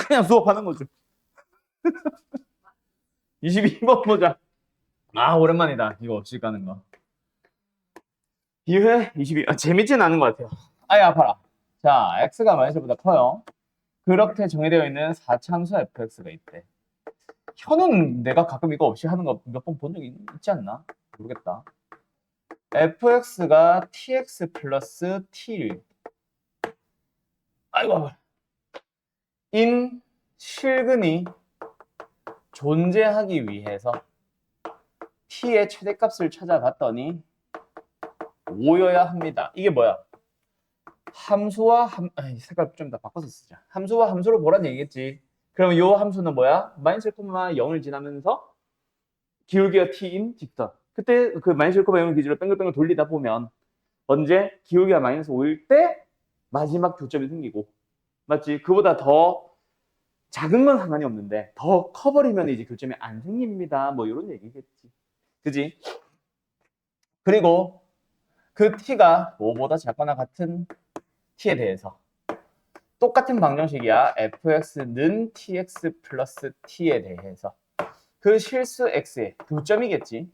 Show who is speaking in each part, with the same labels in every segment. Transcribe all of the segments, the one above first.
Speaker 1: 그냥 수업하는 거죠. 22번 보자. 아, 오랜만이다. 이거 없이 가는 거. 2회 22. 재밌진 않은 것 같아요. 아예 아파라. 자, x가 마이너스보다 커요. 그렇게 정의되어 있는 4차함수 fx가 있대. 현은 내가 가끔 이거 없이 하는 거 몇 번 본 적이 있지 않나? 모르겠다. fx가 tx 플러스 t1. 아이고. 인 실근이 존재하기 위해서 t의 최대값을 찾아봤더니 5여야 합니다. 이게 뭐야? 함수와 색깔 좀 더 바꿔서 쓰자. 함수와 함수를 보란 얘기겠지. 그럼 요 함수는 뭐야? 마이너스 1,0을 지나면서 기울기가 t인 직선. 그때 그 마이너스 1,0을 기준으로 뺑글뺑글 돌리다 보면 언제 기울기가 마이너스 5일 때 마지막 교점이 생기고, 맞지? 그보다 더 작은 건 상관이 없는데 더 커버리면 이제 교점이 안 생깁니다. 뭐 이런 얘기겠지. 그지? 그리고 그 t가 5보다 작거나 같은 t에 대해서 똑같은 방정식이야. fx는 tx 플러스 t에 대해서 그 실수 x의 교점이겠지.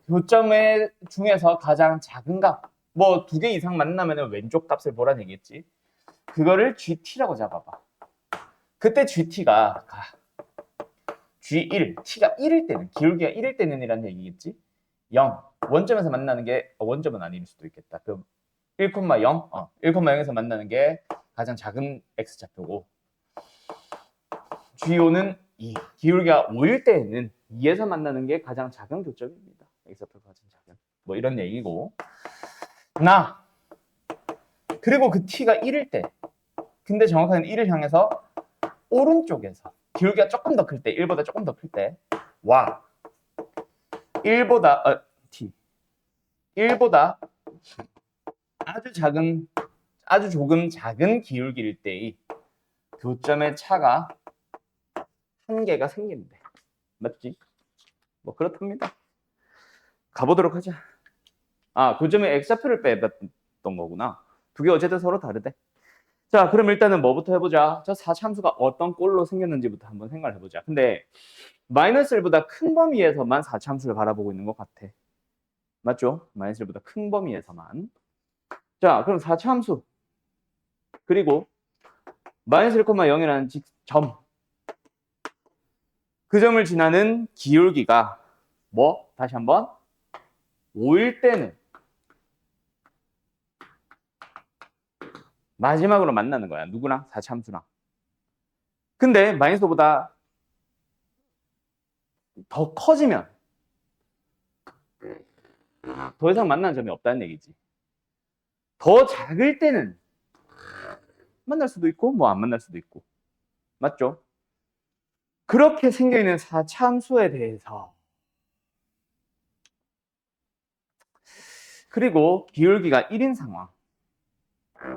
Speaker 1: 교점의 중에서 가장 작은 값, 뭐 두 개 이상 만나면 왼쪽 값을 보라는 얘기겠지. 그거를 GT라고 잡아봐. 그때 GT가 G1, T가 1일 때는, 기울기가 1일 때는 이라는 얘기겠지. 0, 원점에서 만나는 게, 원점은 아닐 수도 있겠다. 그럼 1,0, 1,0에서 만나는 게 가장 작은 X좌표고, G5는 2, 기울기가 5일 때에는 2에서 만나는 게 가장 작은 교점입니다. X좌표가 가장 작은. 뭐 이런 얘기고. 그리고 그 T가 1일 때, 근데 정확하게는 1을 향해서 오른쪽에서 기울기가 조금 더 클 때, 1보다 조금 더 클 때, 1보다 아주 조금 작은 기울기일 때의 교점의 차가 한 개가 생긴대. 맞지? 뭐 그렇답니다. 가보도록 하자. 교점의 X좌표를 빼봤던 거구나. 두 개 어쨌든 서로 다르대. 자, 그럼 일단은 뭐부터 해보자. 저 4차함수가 어떤 꼴로 생겼는지부터 한번 생각을 해보자. 근데 마이너스 1보다 큰 범위에서만 4차함수를 바라보고 있는 것 같아. 맞죠? 마이너스 1보다 큰 범위에서만. 자, 그럼 4차함수. 그리고 마이너스 1,0이라는 점. 그 점을 지나는 기울기가 뭐? 다시 한번. 5일 때는 마지막으로 만나는 거야. 누구랑? 4차함수랑. 근데 마이너스 5보다 더 커지면 더 이상 만나는 점이 없다는 얘기지. 더 작을 때는 만날 수도 있고 뭐 안 만날 수도 있고. 맞죠? 그렇게 생겨있는 4차함수에 대해서, 그리고 기울기가 1인 상황,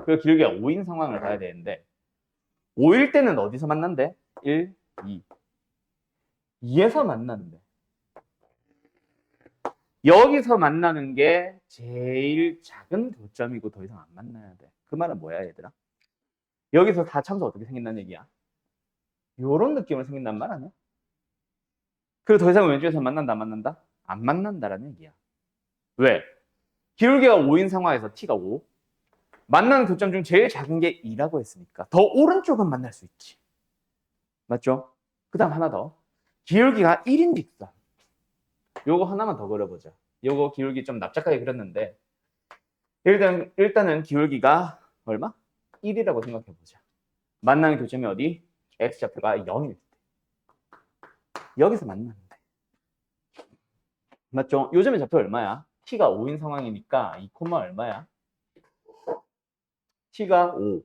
Speaker 1: 그리고 기울기가 5인 상황을 봐야 되는데 5일 때는 어디서 만난대? 1, 2. 2에서 만나는데 여기서 만나는 게 제일 작은 교점이고 더 이상 안 만나야 돼. 그 말은 뭐야 얘들아? 여기서 4차함수 어떻게 생긴다는 얘기야? 요런 느낌으로 생긴단 말 아니야? 그리고 더 이상 왼쪽에서 만난다 안 만난다? 안 만난다라는 얘기야. 왜? 기울기가 5인 상황에서 t가 5, 만나는 교점 중 제일 작은 게 2라고 했으니까 더 오른쪽은 만날 수 있지. 맞죠? 그 다음 하나 더. 기울기가 1인 직선. 요거 하나만 더 그려보자. 요거 기울기 좀 납작하게 그렸는데 일단은 기울기가 얼마? 1이라고 생각해보자. 만나는 교점이 어디? X좌표가 0일 때. 여기서 만나는데. 맞죠? 요즘에 좌표 얼마야? T가 5인 상황이니까 2, 얼마야? T가 5.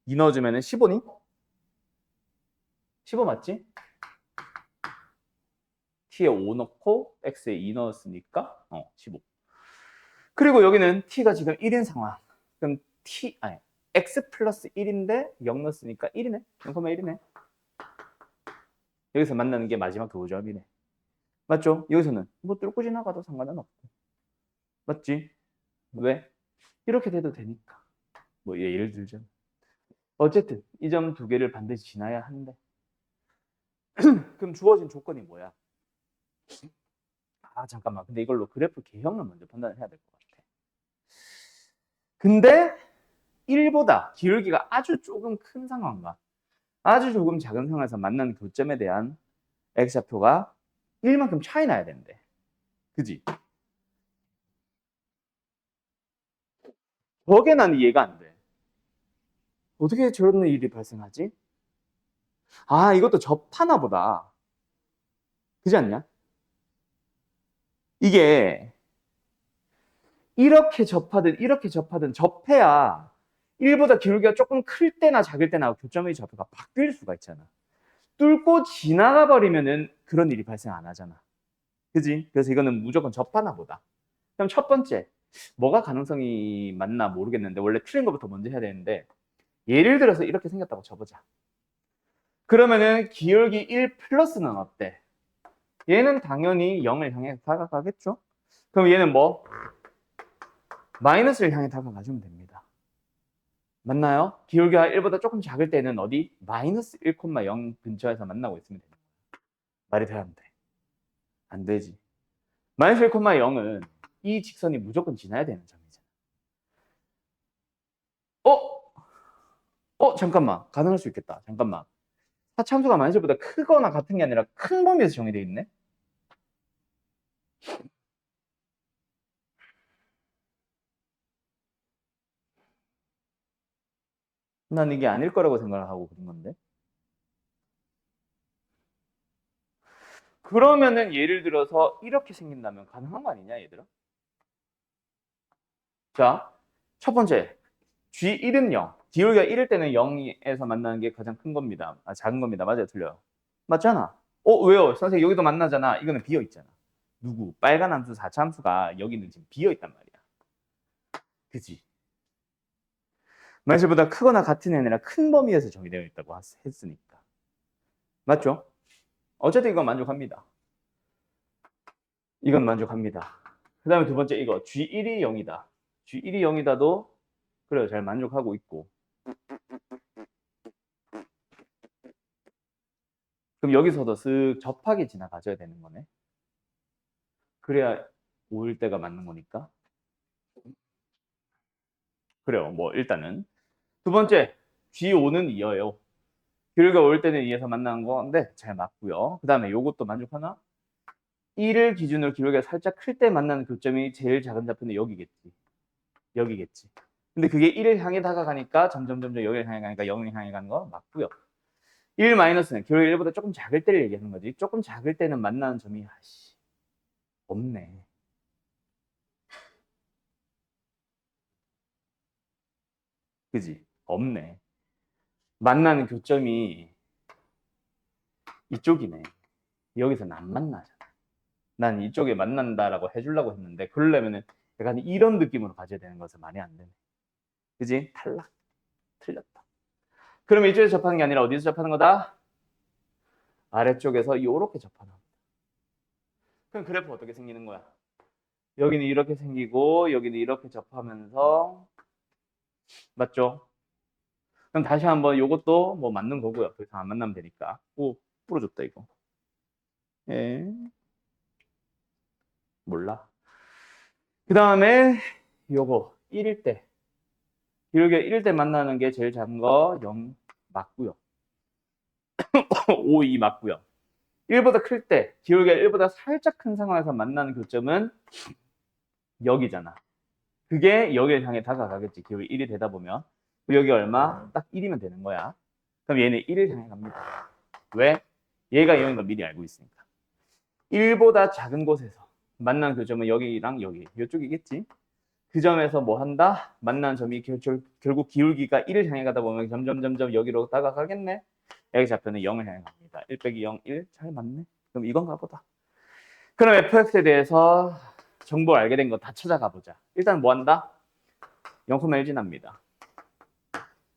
Speaker 1: 2 넣어주면 15니? 15 맞지? T에 5 넣고 X에 2 넣었으니까 15. 그리고 여기는 T가 지금 1인 상황. 그럼 X 플러스 1인데 0 넣었으니까 1이네. 0,1이네. 여기서 만나는 게 마지막 교점이네. 맞죠? 여기서는 뭐 뚫고 지나가도 상관은 없고. 맞지? 왜? 이렇게 돼도 되니까. 뭐 예를 들자면 어쨌든 이 점 두 개를 반드시 지나야 한대. 그럼 주어진 조건이 뭐야? 아 잠깐만. 근데 이걸로 그래프 개형을 먼저 판단을 해야 될 것 같아. 근데 1보다 기울기가 아주 조금 큰 상황과 아주 조금 작은 상황에서 만나는 교점에 대한 X좌표가 1만큼 차이 나야 되는데. 그지? 저게 난 이해가 안 돼. 어떻게 저런 일이 발생하지? 아, 이것도 접하나 보다. 그지 않냐? 이게 이렇게 접하든 접해야 1보다 기울기가 조금 클 때나 작을 때나 교점의 좌표가 바뀔 수가 있잖아. 뚫고 지나가 버리면은 그런 일이 발생 안 하잖아. 그지? 그래서 이거는 무조건 접하나 보다. 그럼 첫 번째, 뭐가 가능성이 맞나 모르겠는데 원래 틀린 것부터 먼저 해야 되는데 예를 들어서 이렇게 생겼다고 쳐보자. 그러면은 기울기 1 플러스는 어때? 얘는 당연히 0을 향해 다가가겠죠? 그럼 얘는 뭐? 마이너스를 향해 다가가주면 됩니다. 맞나요? 기울기가 1보다 조금 작을 때는 어디? 마이너스 1,0 근처에서 만나고 있으면 됩니다. 말이 돼야 안 돼? 안 되지. 마이너스 1,0은 이 직선이 무조건 지나야 되는 점이잖아. 잠깐만. 가능할 수 있겠다. 잠깐만. 사참수가 마이너스보다 크거나 같은 게 아니라 큰 범위에서 정의되어 있네? 난 이게 아닐 거라고 생각을 하고 그런 건데. 그러면은 예를 들어서 이렇게 생긴다면 가능한 거 아니냐, 얘들아? 자, 첫 번째. G1은 0. 기울기가 1일 때는 0에서 만나는 게 가장 큰 겁니다. 아, 작은 겁니다. 맞아요? 틀려요? 맞잖아. 왜요? 선생님 여기도 만나잖아. 이거는 비어 있잖아. 누구? 빨간 함수, 4차 함수가 여기는 지금 비어 있단 말이야. 그지? 마이너스보다 크거나 같은 애 아니라 큰 범위에서 정의되어 있다고 했으니까. 맞죠? 어쨌든 이건 만족합니다. 이건 만족합니다. 그 다음에 두 번째 이거 G1이 0이다. G1이 0이다도 그래요. 잘 만족하고 있고. 그럼 여기서도 쓱 접하게 지나가줘야 되는 거네. 그래야 5일 때가 맞는 거니까. 그래요. 뭐 일단은 두 번째 G5는 2여요. 기울기가 5일 때는 2에서 만나는 건데 잘 맞고요. 그 다음에 요것도 만족하나? 1을 기준으로 기울기가 살짝 클 때 만나는 교점이 제일 작은 좌표는 여기겠지. 여기겠지. 근데 그게 1을 향해 다가가니까 점점 여기를 향해 가니까 0을 향해 가는 거 맞고요. 1 마이너스는 기울기 1보다 조금 작을 때를 얘기하는 거지. 조금 작을 때는 만나는 점이 없네. 그지? 없네. 만나는 교점이 이쪽이네. 여기서는 안 만나잖아. 난 이쪽에 만난다라고 해주려고 했는데 그러려면은 약간 이런 느낌으로 가져야 되는 것은 말이 안 되네. 그지? 탈락. 틀렸다. 그러면 이쪽에서 접하는 게 아니라 어디서 접하는 거다? 아래쪽에서 이렇게 접하는 거다. 그럼 그래프 어떻게 생기는 거야? 여기는 이렇게 생기고 여기는 이렇게 접하면서 맞죠? 그럼 다시 한번 요것도 뭐 맞는 거고요. 더 이상 안 만나면 되니까. 부러졌다 이거. 예. 몰라. 그 다음에 요거 1일 때 기울기가 1일 때 만나는 게 제일 작은 거 0 맞고요. 5, 2 맞고요. 1보다 클 때 기울기가 1보다 살짝 큰 상황에서 만나는 교점은 여기잖아. 그게 여기를 향해 다가가겠지. 기울기 1이 되다 보면. 여기 얼마? 딱 1이면 되는 거야. 그럼 얘는 1을 향해 갑니다. 왜? 얘가 0인 걸 미리 알고 있으니까. 1보다 작은 곳에서 만난 교점은 여기랑 여기, 이쪽이겠지. 그 점에서 뭐 한다? 만난 점이 결국 기울기가 1을 향해 가다 보면 점점 여기로 다가가겠네. 여기 좌표는 0을 향해 갑니다. 1 빼기 0, 1. 잘 맞네. 그럼 이건가 보다. 그럼 fx에 대해서 정보를 알게 된 거 다 찾아가 보자. 일단 뭐 한다? 0,1 지납니다.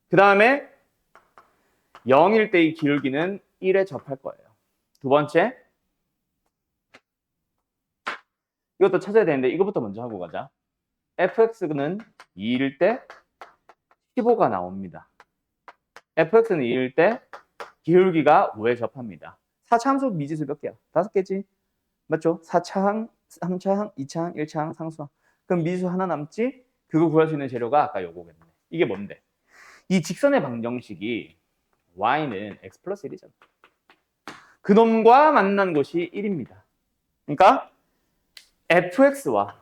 Speaker 1: 그 다음에 0일 때의 기울기는 1에 접할 거예요. 두 번째, 이것도 찾아야 되는데 이것부터 먼저 하고 가자. fx는 2일 때 15가 나옵니다. fx는 2일 때 기울기가 5에 접합니다. 4차함수 미지수 몇 개야? 5개지? 맞죠? 4차항, 3차항, 2차항, 1차항, 상수항. 그럼 미지수 하나 남지? 그거 구할 수 있는 재료가 아까 요거겠네. 이게 뭔데? 이 직선의 방정식이 y는 x 플러스 1이잖아. 그놈과 만난 곳이 1입니다. 그러니까 fx와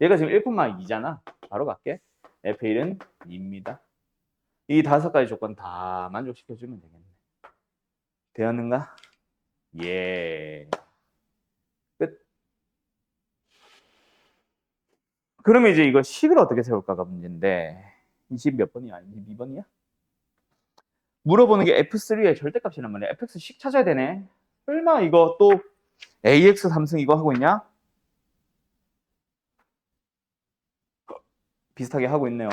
Speaker 1: 얘가 지금 1,2잖아. 바로 갈게. f1은 2입니다. 이 5가지 조건 다 만족시켜주면 되겠네. 되었는가? 예. 끝. 그러면 이제 이거 식을 어떻게 세울까가 문제인데 20 몇 번이야? 22번이야? 물어보는 게 f3의 절대값이란 말이야. fx 식 찾아야 되네. 설마 이거 또 ax 3승 이거 하고 있냐? 비슷하게 하고 있네요.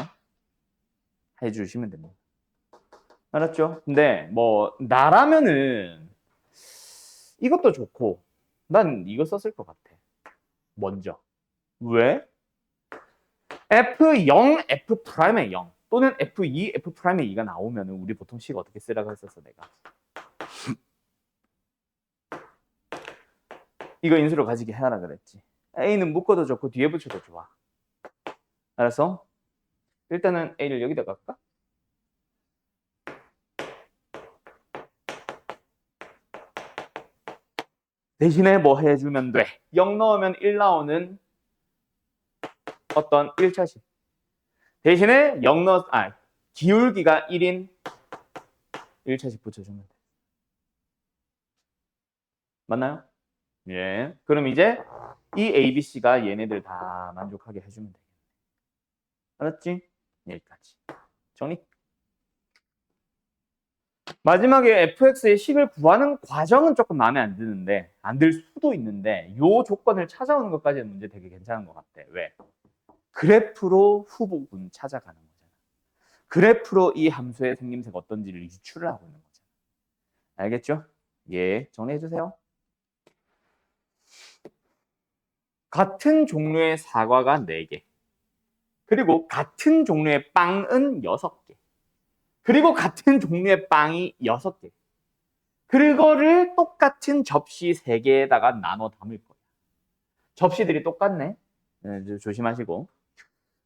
Speaker 1: 해주시면 됩니다. 알았죠? 근데 뭐 나라면은 이것도 좋고 난 이거 썼을 것 같아. 먼저. 왜? F0, F'의 0 또는 F2, F'의 2가 나오면 우리 보통 식 어떻게 쓰라고 했었어 내가. 이거 인수로 가지게 해라 그랬지. A는 묶어도 좋고 뒤에 붙여도 좋아. 알았어? 일단은 A를 여기다 갈까? 대신에 뭐 해주면 돼? 0 넣으면 1 나오는 어떤 1차식. 대신에 0 기울기가 1인 1차식 붙여주면 돼. 맞나요? 예. 그럼 이제 이 A, B, C가 얘네들 다 만족하게 해주면 되겠네. 알았지? 여기까지. 정리. 마지막에 fx의 식을 구하는 과정은 조금 마음에 안 드는데, 안 들 수도 있는데, 요 조건을 찾아오는 것까지는 문제 되게 괜찮은 것 같아. 왜? 그래프로 후보군 찾아가는 거잖아. 그래프로 이 함수의 생김새가 어떤지를 유추를 하고 있는 거잖아. 알겠죠? 예, 정리해 주세요. 같은 종류의 사과가 4개. 그리고 같은 종류의 빵은 6개. 그리고 같은 종류의 빵이 6개. 그거를 똑같은 접시 3개에다가 나눠 담을 거야. 접시들이 똑같네. 네, 조심하시고.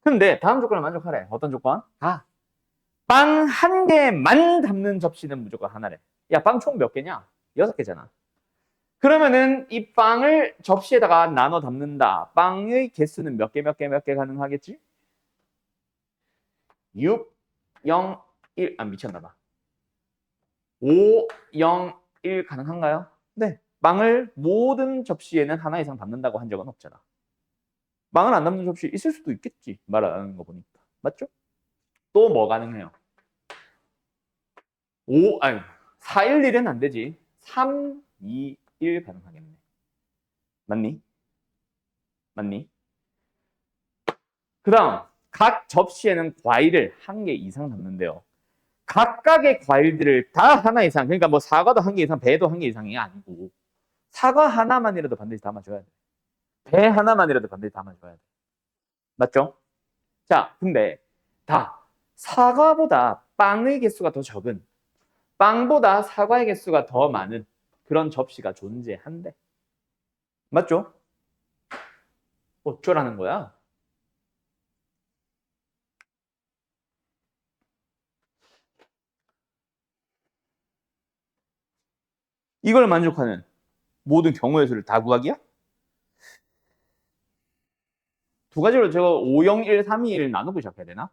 Speaker 1: 근데 다음 조건을 만족하래. 어떤 조건? 빵 1개만 담는 접시는 무조건 하나래. 야, 빵 총 몇 개냐? 6개잖아. 그러면은 이 빵을 접시에다가 나눠 담는다. 빵의 개수는 몇 개 가능하겠지? 6, 0, 1. 미쳤나봐. 5, 0, 1 가능한가요? 네. 빵을 모든 접시에는 하나 이상 담는다고 한 적은 없잖아. 빵을 안 담는 접시 있을 수도 있겠지. 말 안 하는 거 보니까. 맞죠? 또 뭐 가능해요? 4, 1, 1은 안 되지. 3, 2, 1 가능하겠네. 맞니? 맞니? 그 다음, 각 접시에는 과일을 1개 이상 담는데요. 각각의 과일들을 다 하나 이상, 그러니까 뭐 사과도 1개 이상, 배도 1개 이상이 아니고, 사과 하나만이라도 반드시 담아줘야 돼. 배 하나만이라도 반드시 담아줘야 돼. 맞죠? 자, 근데 사과보다 빵의 개수가 더 적은, 빵보다 사과의 개수가 더 많은 그런 접시가 존재한대. 맞죠? 어쩌라는 거야? 이걸 만족하는 모든 경우의 수를 다 구하기야? 두 가지로 제가 5, 0, 1, 3, 2, 1 나누고 시작해야 되나?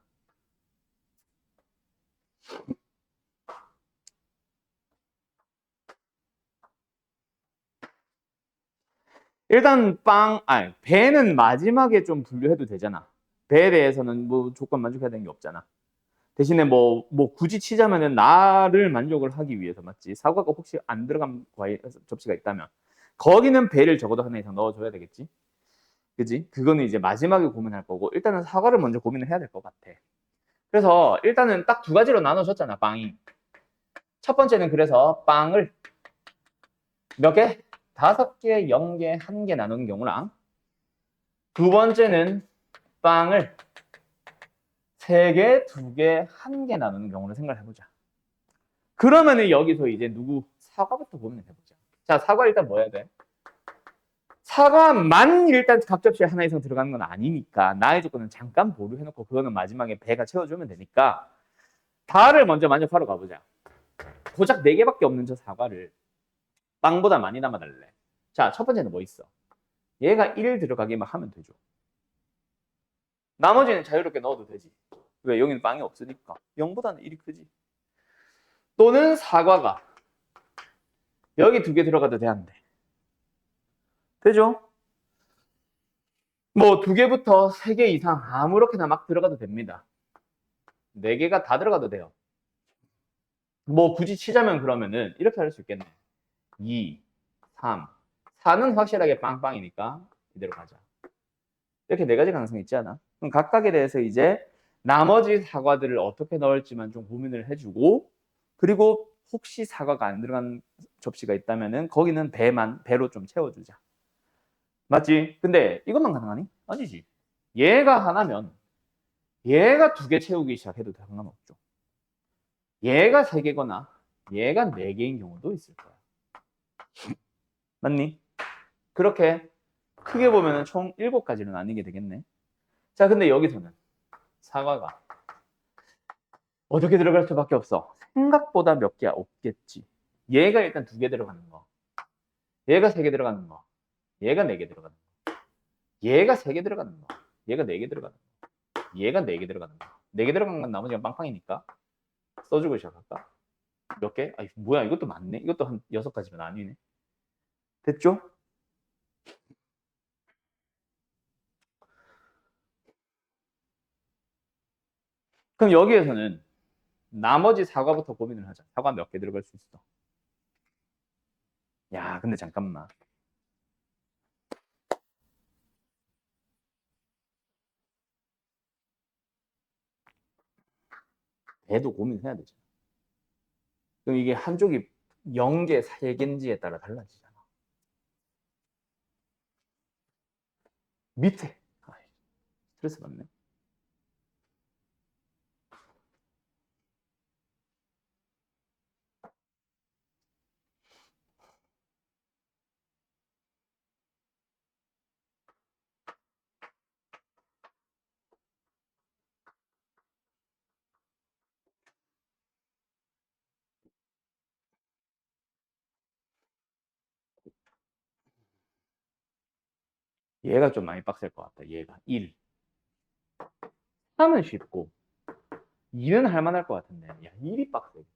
Speaker 1: 일단 배는 마지막에 좀 분류해도 되잖아. 배에 대해서는 뭐 조건 만족해야 되는 게 없잖아. 대신에 뭐 굳이 치자면은 나를 만족을 하기 위해서 맞지. 사과가 혹시 안 들어간 과일 접시가 있다면 거기는 배를 적어도 하나 이상 넣어줘야 되겠지. 그지? 그거는 이제 마지막에 고민할 거고 일단은 사과를 먼저 고민을 해야 될 것 같아. 그래서 일단은 딱 2가지로 나눠줬잖아, 빵이. 첫 번째는 그래서 빵을 몇 개? 5개, 0개, 1개 나누는 경우랑 두 번째는 빵을 3개, 2개, 1개 나누는 경우를 생각해보자. 그러면은 여기서 이제 누구? 사과부터 고민해보자. 자, 사과 일단 뭐 해야 돼? 사과만 일단 값접시에 하나 이상 들어가는 건 아니니까 나의 조건은 잠깐 보류해놓고 그거는 마지막에 배가 채워주면 되니까 다를 먼저 만족하러 가보자. 고작 4개밖에 없는 저 사과를 빵보다 많이 담아달래. 자, 첫 번째는 뭐 있어? 얘가 1 들어가기만 하면 되죠. 나머지는 자유롭게 넣어도 되지. 왜? 여기는 빵이 없으니까. 0보다는 1이 크지. 또는 사과가 여기 2개 들어가도 돼, 안 돼? 되죠? 뭐 2개부터 3개 이상 아무렇게나 막 들어가도 됩니다. 4개가 다 들어가도 돼요. 뭐 굳이 치자면 그러면은 이렇게 할 수 있겠네. 2, 3, 4는 확실하게 빵빵이니까 이대로 가자. 이렇게 4가지 가능성이 있지 않아? 그럼 각각에 대해서 이제 나머지 사과들을 어떻게 넣을지만 좀 고민을 해주고, 그리고 혹시 사과가 안 들어간 접시가 있다면은 거기는 배로 좀 채워주자. 맞지? 근데 이것만 가능하니? 아니지. 얘가 하나면 얘가 2개 채우기 시작해도 상관없죠. 얘가 3개거나 얘가 4개인 경우도 있을 거야. 맞니? 그렇게 크게 보면 총 7가지로 나뉘게 되겠네. 자, 근데 여기서는 사과가 어떻게 들어갈 수밖에 없어? 생각보다 몇 개 없겠지. 얘가 일단 2개 들어가는 거, 얘가 3개 들어가는 거, 얘가 4개 들어가는 거, 얘가 3개 들어가는 거, 얘가 4개 들어가는 거, 얘가 4개 들어가는 거. 4개 들어간 건 나머지가 빵빵이니까 써주고 시작할까? 몇 개? 아, 뭐야, 이것도 많네. 이것도 한 6가지면 아니네. 됐죠? 그럼 여기에서는 나머지 사과부터 고민을 하자. 사과 몇 개 들어갈 수 있어? 야, 근데 잠깐만. 배도 고민해야 되잖아. 그럼 이게 한쪽이 0개, 3개인지에 따라 달라지잖아. 밑에. 스트레스 받네. 얘가 좀 많이 빡셀 것 같다. 얘가 1. 3은 쉽고 2는 할만할 것 같은데. 야, 1이 빡세겠다.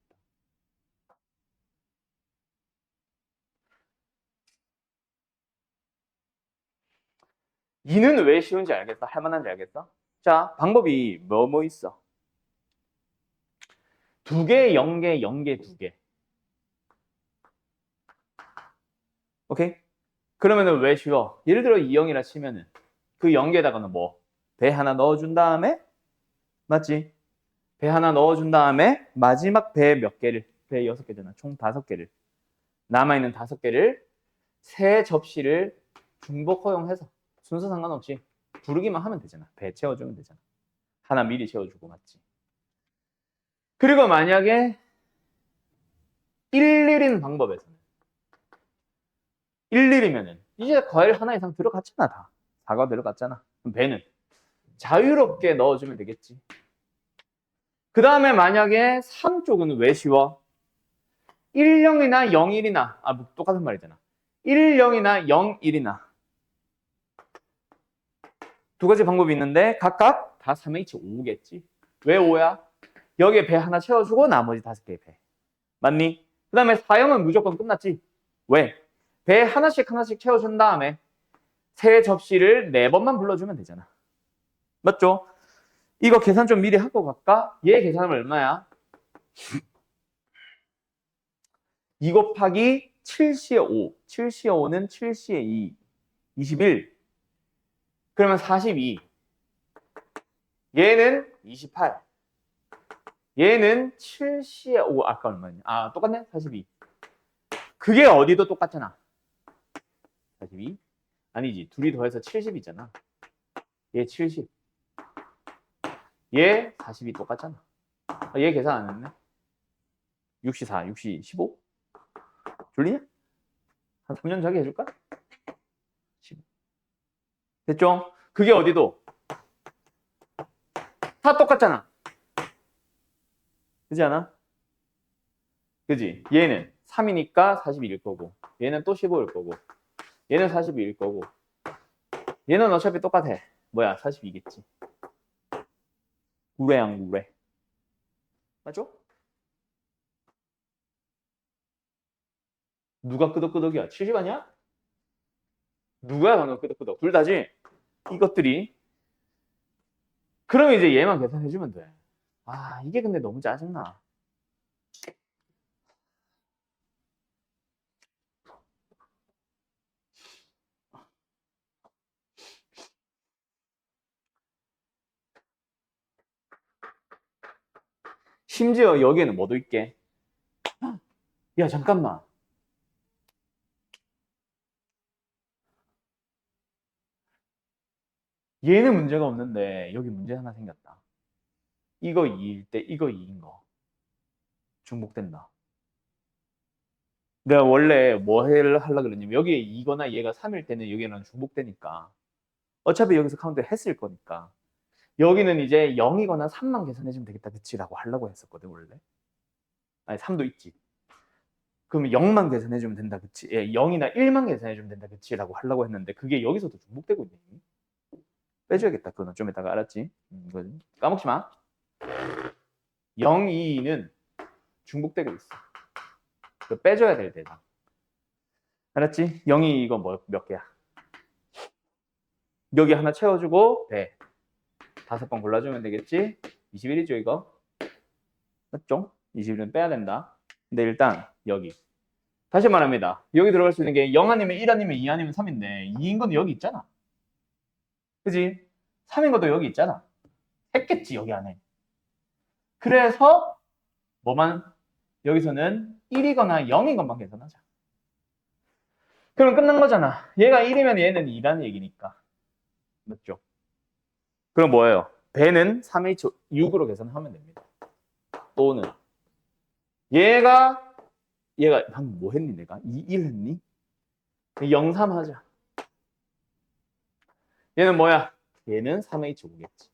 Speaker 1: 이는 왜 쉬운지 알겠어? 할만한지 알겠어? 자, 방법이 뭐 있어? 2개, 0개, 0개, 2개. 오케이? 그러면은 왜 쉬워? 예를 들어 2, 0이라 치면은 그 0개에다가는 뭐? 배 하나 넣어준 다음에, 맞지? 배 하나 넣어준 다음에 마지막 배 몇 개를, 배 6개잖아. 총 5개를. 남아있는 5개를 세 접시를 중복 허용해서 순서 상관없이 부르기만 하면 되잖아. 배 채워주면 되잖아. 하나 미리 채워주고, 맞지? 그리고 만약에 1일인 방법에서는 1일이면은 이제 과일 하나 이상 들어갔잖아. 다 사과 들어갔잖아. 그럼 배는 자유롭게 넣어주면 되겠지. 그 다음에 만약에 3쪽은 왜 쉬워? 1, 0이나 0, 1이나 뭐 똑같은 말이잖아. 1, 0이나 0, 1이나 2가지 방법이 있는데 각각 다 3H5겠지. 왜 5야? 여기에 배 하나 채워주고 나머지 5개의 배. 맞니? 그 다음에 4형은 무조건 끝났지. 왜? 배 하나씩 채워준 다음에 세 접시를 4번만 불러주면 되잖아. 맞죠? 이거 계산 좀 미리 하고 갈까? 얘 계산하면 얼마야? 2 곱하기 7C의 5. 7C의 5는 7C의 2. 21. 그러면 42. 얘는 28. 얘는 7C의 5. 아까 얼마냐? 아, 똑같네? 42. 그게 어디도 똑같잖아. 42. 아니지. 둘이 더해서 70이잖아. 얘 70. 얘 40이 똑같잖아. 얘 계산 안 했네. 6시 4, 6시 15? 졸리냐? 한 3년 자기 해줄까? 15. 됐죠? 그게 어디도 다 똑같잖아. 그지 않아? 그지? 얘는 3이니까 40일 거고, 얘는 또 15일 거고, 얘는 42일 거고, 얘는 어차피 똑같아. 뭐야, 42겠지. 우레양 우레. 맞죠? 누가 끄덕끄덕이야? 70 아니야? 누가 방금 끄덕끄덕? 둘 다지? 이것들이. 그러면 이제 얘만 계산해주면 돼. 아, 이게 근데 너무 짜증나. 심지어 여기에는 뭐도 있게? 야, 잠깐만. 얘는 문제가 없는데 여기 문제 하나 생겼다. 이거 2일 때 이거 2인 거. 중복된다. 내가 원래 뭐 하려고 그랬냐면 여기에 2거나 얘가 3일 때는 여기는 중복되니까 어차피 여기서 카운트 했을 거니까 여기는 이제 0이거나 3만 계산해주면 되겠다 그치? 라고 하려고 했었거든 원래. 아니 3도 있지. 그러면 0만 계산해주면 된다 그치? 예, 0이나 1만 계산해주면 된다 그치? 라고 하려고 했는데 그게 여기서도 중복되고 있네. 빼줘야겠다 그거는 좀 이따가 알았지? 이거 까먹지 마. 0, 2는 중복되고 있어. 그 빼줘야 될 대상. 알았지? 0이 이거 몇 개야? 여기 하나 채워주고 돼. 5번 골라주면 되겠지? 21이죠 이거? 맞죠? 21은 빼야 된다. 근데 일단 여기 다시 말합니다. 여기 들어갈 수 있는 게 0 아니면 1 아니면 2 아니면 3인데 2인 건 여기 있잖아. 그지? 3인 것도 여기 있잖아. 했겠지 여기 안에. 그래서 뭐만 여기서는 1이거나 0인 것만 계산하자. 그럼 끝난 거잖아. 얘가 1이면 얘는 2라는 얘기니까. 맞죠? 그럼 뭐예요? 배는 3H6으로 계산하면 됩니다. 또는 얘가 방금 뭐 했니 내가? 2, 1 했니? 0, 3 하자. 얘는 뭐야? 얘는 3H5겠지.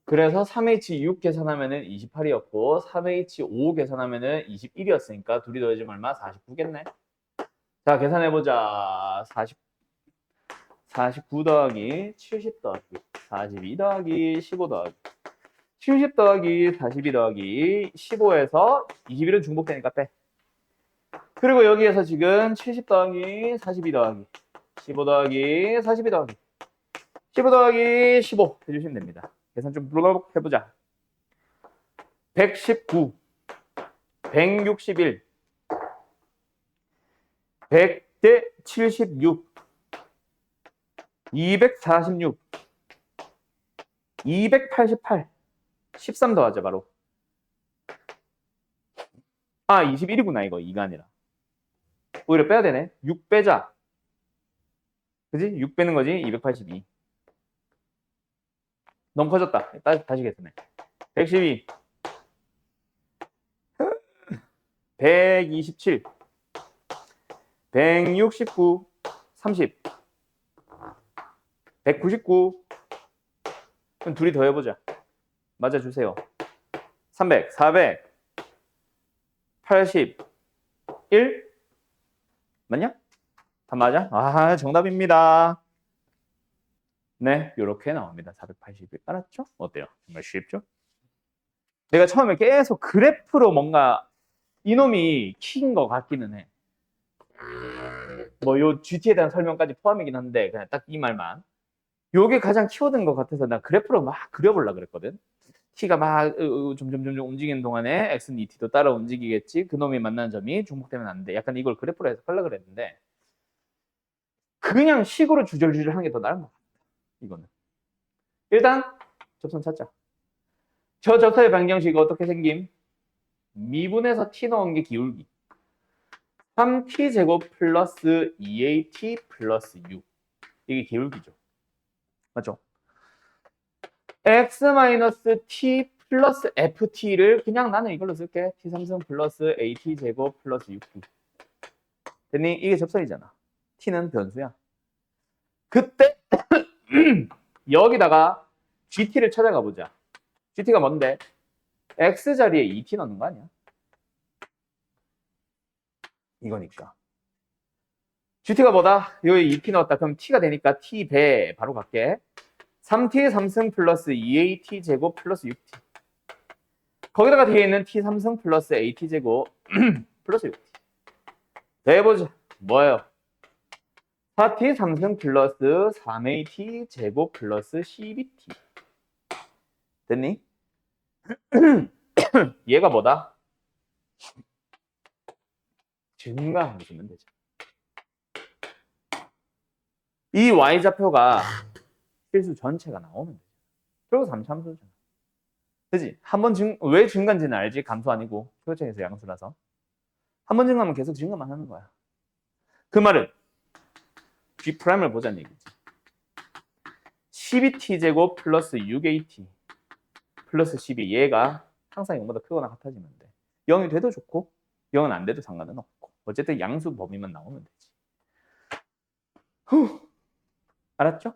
Speaker 1: 그래서 3H6 계산하면은 28이었고 3H5 계산하면은 21이었으니까 둘이 더해지면 얼마? 49겠네. 자, 계산해보자. 49 더하기 70 더하기 42 더하기 15 더하기 70 더하기 42 더하기 15에서 21은 중복되니까 빼. 그리고 여기에서 지금 70 더하기 42 더하기 15 더하기 42 더하기 15 더하기 15 해주시면 됩니다. 계산 좀 해보자. 119 161 100대 76 246 288 13 더하자 바로. 아 21이구나 이거 2가 아니라. 오히려 빼야 되네. 6 빼자. 그지? 6 빼는 거지 282. 너무 커졌다. 다시 계산해. 112 127 169 30 199 그럼 둘이 더해보자. 맞아주세요. 300 400 81 맞냐? 다 맞아? 아 정답입니다. 네 이렇게 나옵니다. 481 알았죠? 어때요? 정말 쉽죠? 내가 처음에 계속 그래프로 뭔가 이놈이 킨 것 같기는 해. 뭐 요 GT에 대한 설명까지 포함이긴 한데 그냥 딱 이 말만. 요게 가장 키워드인 것 같아서 나 그래프로 막 그려보려고 그랬거든. T가 막 점점 움직이는 동안에 X는 이 T도 따라 움직이겠지. 그놈이 만나는 점이 중복되면 안 돼. 약간 이걸 그래프로 해서 하려고 그랬는데 그냥 식으로 주절주절 하는 게 더 나은 것 같아. 이거는. 일단 접선 찾자. 저 접선의 방정식이 어떻게 생김? 미분에서 T 넣은 게 기울기. 3T제곱 플러스 2AT 플러스 6. 이게 기울기죠. 맞죠? x-t 플러스 ft를 그냥 나는 이걸로 쓸게. t3승 플러스 at 제곱 플러스 6t. 됐니? 이게 접선이잖아. t는 변수야. 그때 여기다가 gt를 찾아가 보자. gt가 뭔데? x 자리에 2t 넣는 거 아니야? 이거니까. gt가 뭐다? 여기 2t 넣었다. 그럼 t가 되니까 t 배 바로 갈게. 3t 3승 플러스 2at 제곱 플러스 6t. 거기다가 뒤에 있는 t 3승 플러스 at 제곱 플러스 6t. 더해보자. 뭐예요? 4t 3승 플러스 3at 제곱 플러스 12t. 됐니? 얘가 뭐다? 증가함수면 되죠. 이 y좌표가 실수 전체가 나오면 되죠. 그리고 3차함수잖아. 그지? 왜 증가인지는 알지? 감수 아니고 표적에서 양수라서. 한 번 증가하면 계속 증가만 하는 거야. 그 말은 G'을 보자는 얘기지. 12t제곱 플러스 6at 플러스 12. 얘가 항상 0보다 크거나 같아지면 돼. 0이 돼도 좋고 0은 안 돼도 상관은 없고. 어쨌든 양수 범위만 나오면 되지. 후. 알았죠?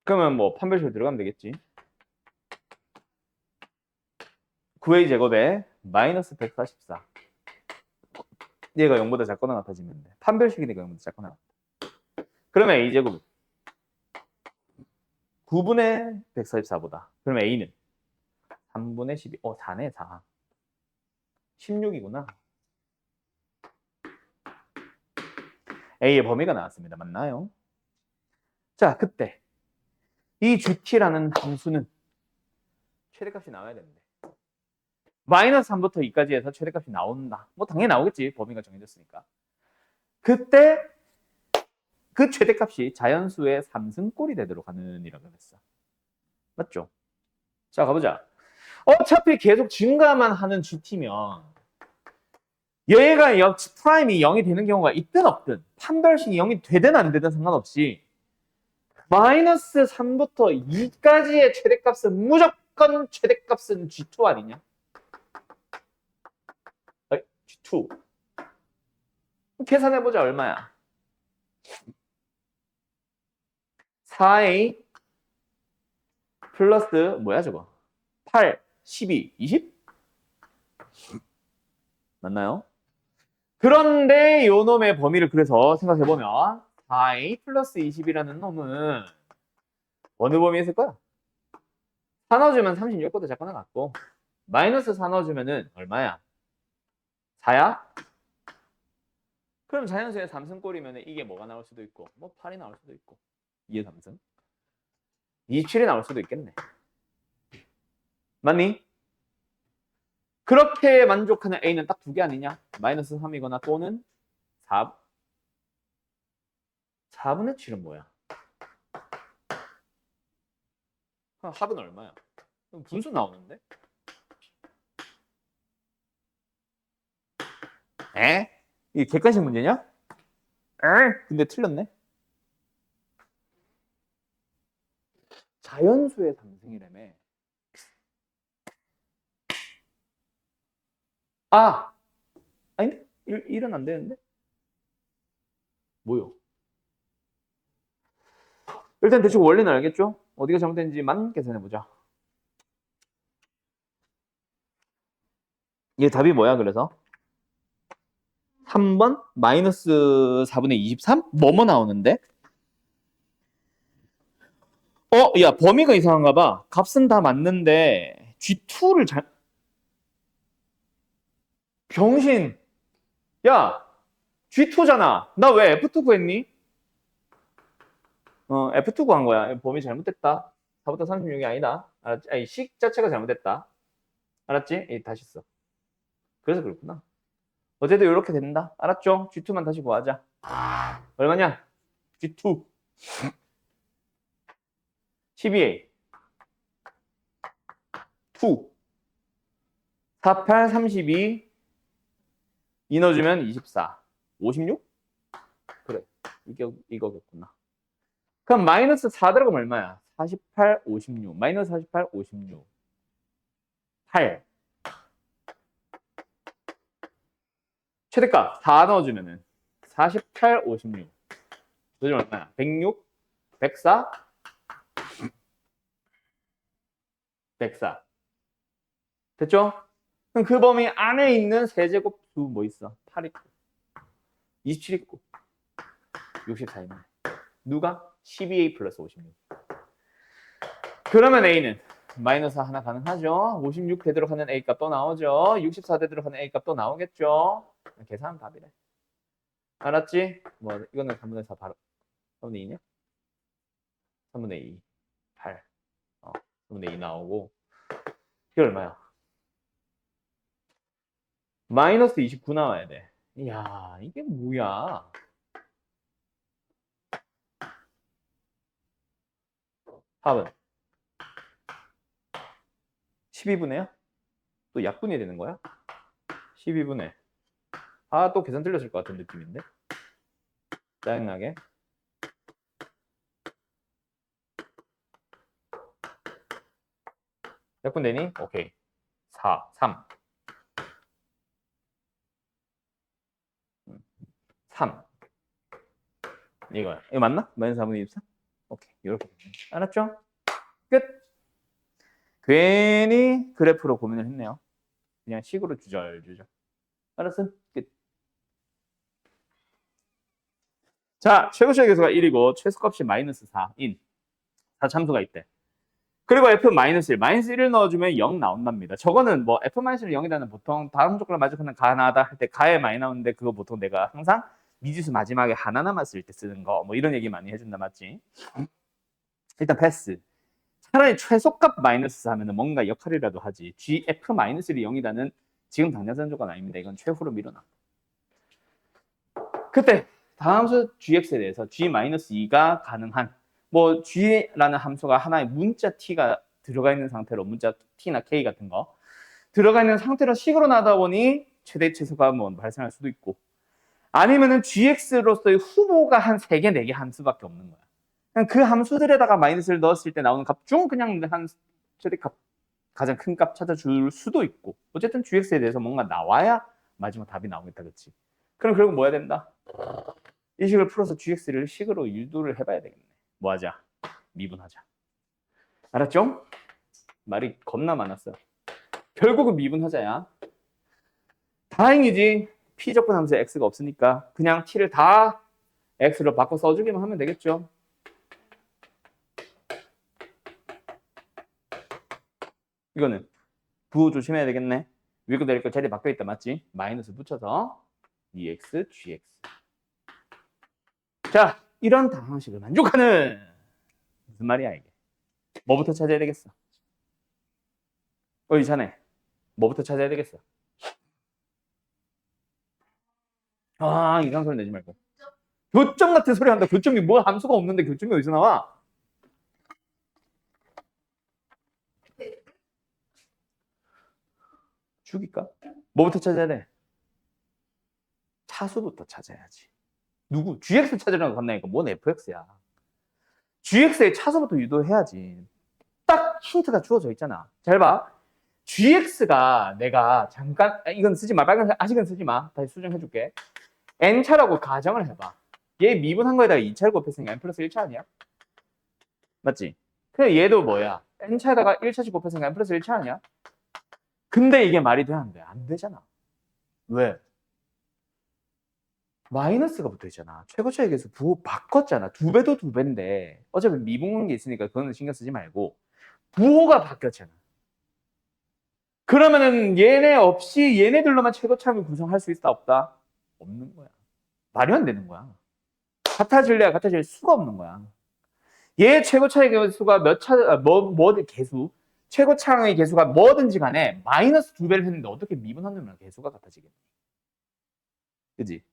Speaker 1: 그러면 뭐 판별식으로 들어가면 되겠지. 9a 제곱에 마이너스 144. 얘가 0보다 작거나 같아지면 돼. 판별식이니까 0보다 작거나 같아. 그러면 a 제곱 9분의 144보다. 그러면 a는 3분의 12. 4네 4. 16이구나. a의 범위가 나왔습니다. 맞나요? 자, 그때 이 gt라는 함수는 최대값이 나와야 되는데 마이너스 3부터 2까지 해서 최대값이 나온다. 뭐 당연히 나오겠지. 범위가 정해졌으니까. 그때 그 최대값이 자연수의 3승꼴이 되도록 하는이라고 했어. 맞죠? 자, 가보자. 어차피 계속 증가만 하는 gt면 얘가 프라임이 0이 되는 경우가 있든 없든 판별식이 0이 되든 안 되든 상관없이 마이너스 3부터 2까지의 최대값은 무조건 최대값은 G2 아니냐? G2. 계산해보자. 얼마야? 4A 플러스 뭐야 저거? 8, 12, 20? 맞나요? 그런데 요 놈의 범위를 그래서 생각해보면 4A 플러스 20이라는 놈은 어느 범위에 있을 거야? 4 넣어주면 36보다 작거나 같고 마이너스 4 넣어주면은 얼마야? 4야? 그럼 자연수의 3승꼴이면 이게 뭐가 나올 수도 있고 뭐 8이 나올 수도 있고 2의 3승 27이 나올 수도 있겠네. 맞니? 그렇게 만족하는 A는 딱 두 개 아니냐? 마이너스 3이거나 또는 4분의 7은 뭐야? 합은 얼마야? 분수 나오는데? 에? 이게 객관식 문제냐? 에? 근데 틀렸네? 자연수의 3승이라며. 아닌데? 1은 안 되는데? 뭐요? 일단 대충 원리는 알겠죠? 어디가 잘못된지만 계산해보자. 얘 답이 뭐야 그래서? 3번 마이너스 4분의 23? 뭐뭐 나오는데? 야 범위가 이상한가 봐. 값은 다 맞는데 G2를 병신. 야 G2잖아. 나 왜 F2 구했니? F2 구한 거야. 범위 잘못됐다. 4부터 36이 아니다. 알았지? 아니 식 자체가 잘못됐다. 알았지? 다시 써. 그래서 그렇구나. 어쨌든 이렇게 된다. 알았죠? G2만 다시 구하자. 얼마냐? G2 12A 2 48 32 2 넣어주면 24 56? 그래 이거겠구나. 그럼 마이너스 4 들어가면 얼마야? 48, 56. 마이너스 48, 56. 8. 최대값 4 넣어주면은 48, 56. 요즘 얼마야? 106, 104, 104. 됐죠? 그럼 그 범위 안에 있는 세제곱수 뭐 있어? 8 있고, 27 있고, 64 있네. 누가? 12A 플러스 56. 그러면 A는 마이너스 하나 가능하죠? 56 되도록 하는 A 값 또 나오죠? 64 되도록 하는 A 값 또 나오겠죠? 계산하면 답이래. 알았지? 뭐 이거는 3분의 4 바로 3분의 2냐? 3분의 2 8 3분의 2 나오고 이게 얼마야? 마이너스 29 나와야 돼. 이야 이게 뭐야? 답은 12분의야? 또 약분이 되는 거야? 12분의 또 계산 틀렸을 것 같은 느낌인데? 짜증나게. 약분되니? 오케이. 4, 3. 3. 이거야. 이거 맞나? 마이너스 4분의 24? 오케이. 이렇게. 알았죠? 끝. 괜히 그래프로 고민을 했네요. 그냥 식으로 주절주절. 알았어? 끝. 자, 최고치의 계수가 1이고 최소값이 마이너스 4인 4참수가 있대. 그리고 f-1, 마이너스 1을 넣어주면 0 나온답니다. 저거는 뭐 f-1을 0이라는 보통 다음 조건을 만족하는 가나다 할 때 가에 많이 나오는데 그거 보통 내가 항상 미지수 마지막에 하나 남았을 때 쓰는 거 뭐 이런 얘기 많이 해준다 맞지? 일단 패스. 차라리 최소값 마이너스 4하면 뭔가 역할이라도 하지. gf-1이 0이라는 지금 당장 쓰는 조건 아닙니다. 이건 최후로 밀어놔. 그때 다음 수 gx에 대해서 g-2가 가능한 뭐 g라는 함수가 하나의 문자 t가 들어가 있는 상태로 문자 t나 k 같은 거 들어가 있는 상태로 식으로 나다 보니 최대 최소가 뭐 발생할 수도 있고 아니면은 gx로서의 후보가 한 3개, 4개 함수밖에 없는 거야. 그냥 그 함수들에다가 마이너스를 넣었을 때 나오는 값 중 그냥 한 최대값 가장 큰 값 찾아줄 수도 있고 어쨌든 gx에 대해서 뭔가 나와야 마지막 답이 나오겠다 그치? 그럼 결국 뭐 해야 된다? 이 식을 풀어서 gx를 식으로 유도를 해봐야 되겠네. 뭐 하자? 미분하자. 알았죠? 말이 겁나 많았어. 결국은 미분하자야. 다행이지. p적분 함수에 x가 없으니까 그냥 t를 다 x로 바꿔 써주기만 하면 되겠죠. 이거는 부호 조심해야 되겠네. 위고 내릴 거 자리 바뀌어있다 맞지? 마이너스 붙여서 2x, gx. 자, 이런 다항식을 만족하는 무슨 말이야 이게? 뭐부터 찾아야 되겠어? 이자네. 뭐부터 찾아야 되겠어? 이상한 소리 내지 말고. 교점 같은 소리 한다. 교점이 뭐 함수가 없는데 교점이 어디서 나와? 죽일까? 뭐부터 찾아야 돼? 차수부터 찾아야지. 누구? gx 찾으라고 간다니까. 뭔 fx야. gx의 차수부터 유도해야지. 딱 힌트가 주어져 있잖아. 잘 봐. gx가 내가 잠깐 이건 쓰지 마. 빨간색 아직은 쓰지 마. 다시 수정해줄게. n차라고 가정을 해봐. 얘 미분한 거에다가 2차를 곱했으니까 n 플러스 1차 아니야? 맞지? 그래 얘도 뭐야? n차에다가 1차씩 곱했으니까 n 플러스 1차 아니야? 근데 이게 말이 돼? 안 돼? 안 되잖아. 왜? 마이너스가 붙어있잖아. 최고차의 계수 부호 바꿨잖아. 2배도 2배인데 어차피 미분한 게 있으니까 그거는 신경 쓰지 말고 부호가 바뀌었잖아. 그러면은 얘네 없이 얘네들로만 최고차를 구성할 수 있다 없다? 없는 거야. 말이 안 되는 거야. 같아질래야 같아질 수가 없는 거야. 얘 최고차의 개수가 몇 차, 개수, 최고차의 개수가 뭐든지 간에 마이너스 2배를 했는데 어떻게 미분하면 개수가 같아지겠니? 그지?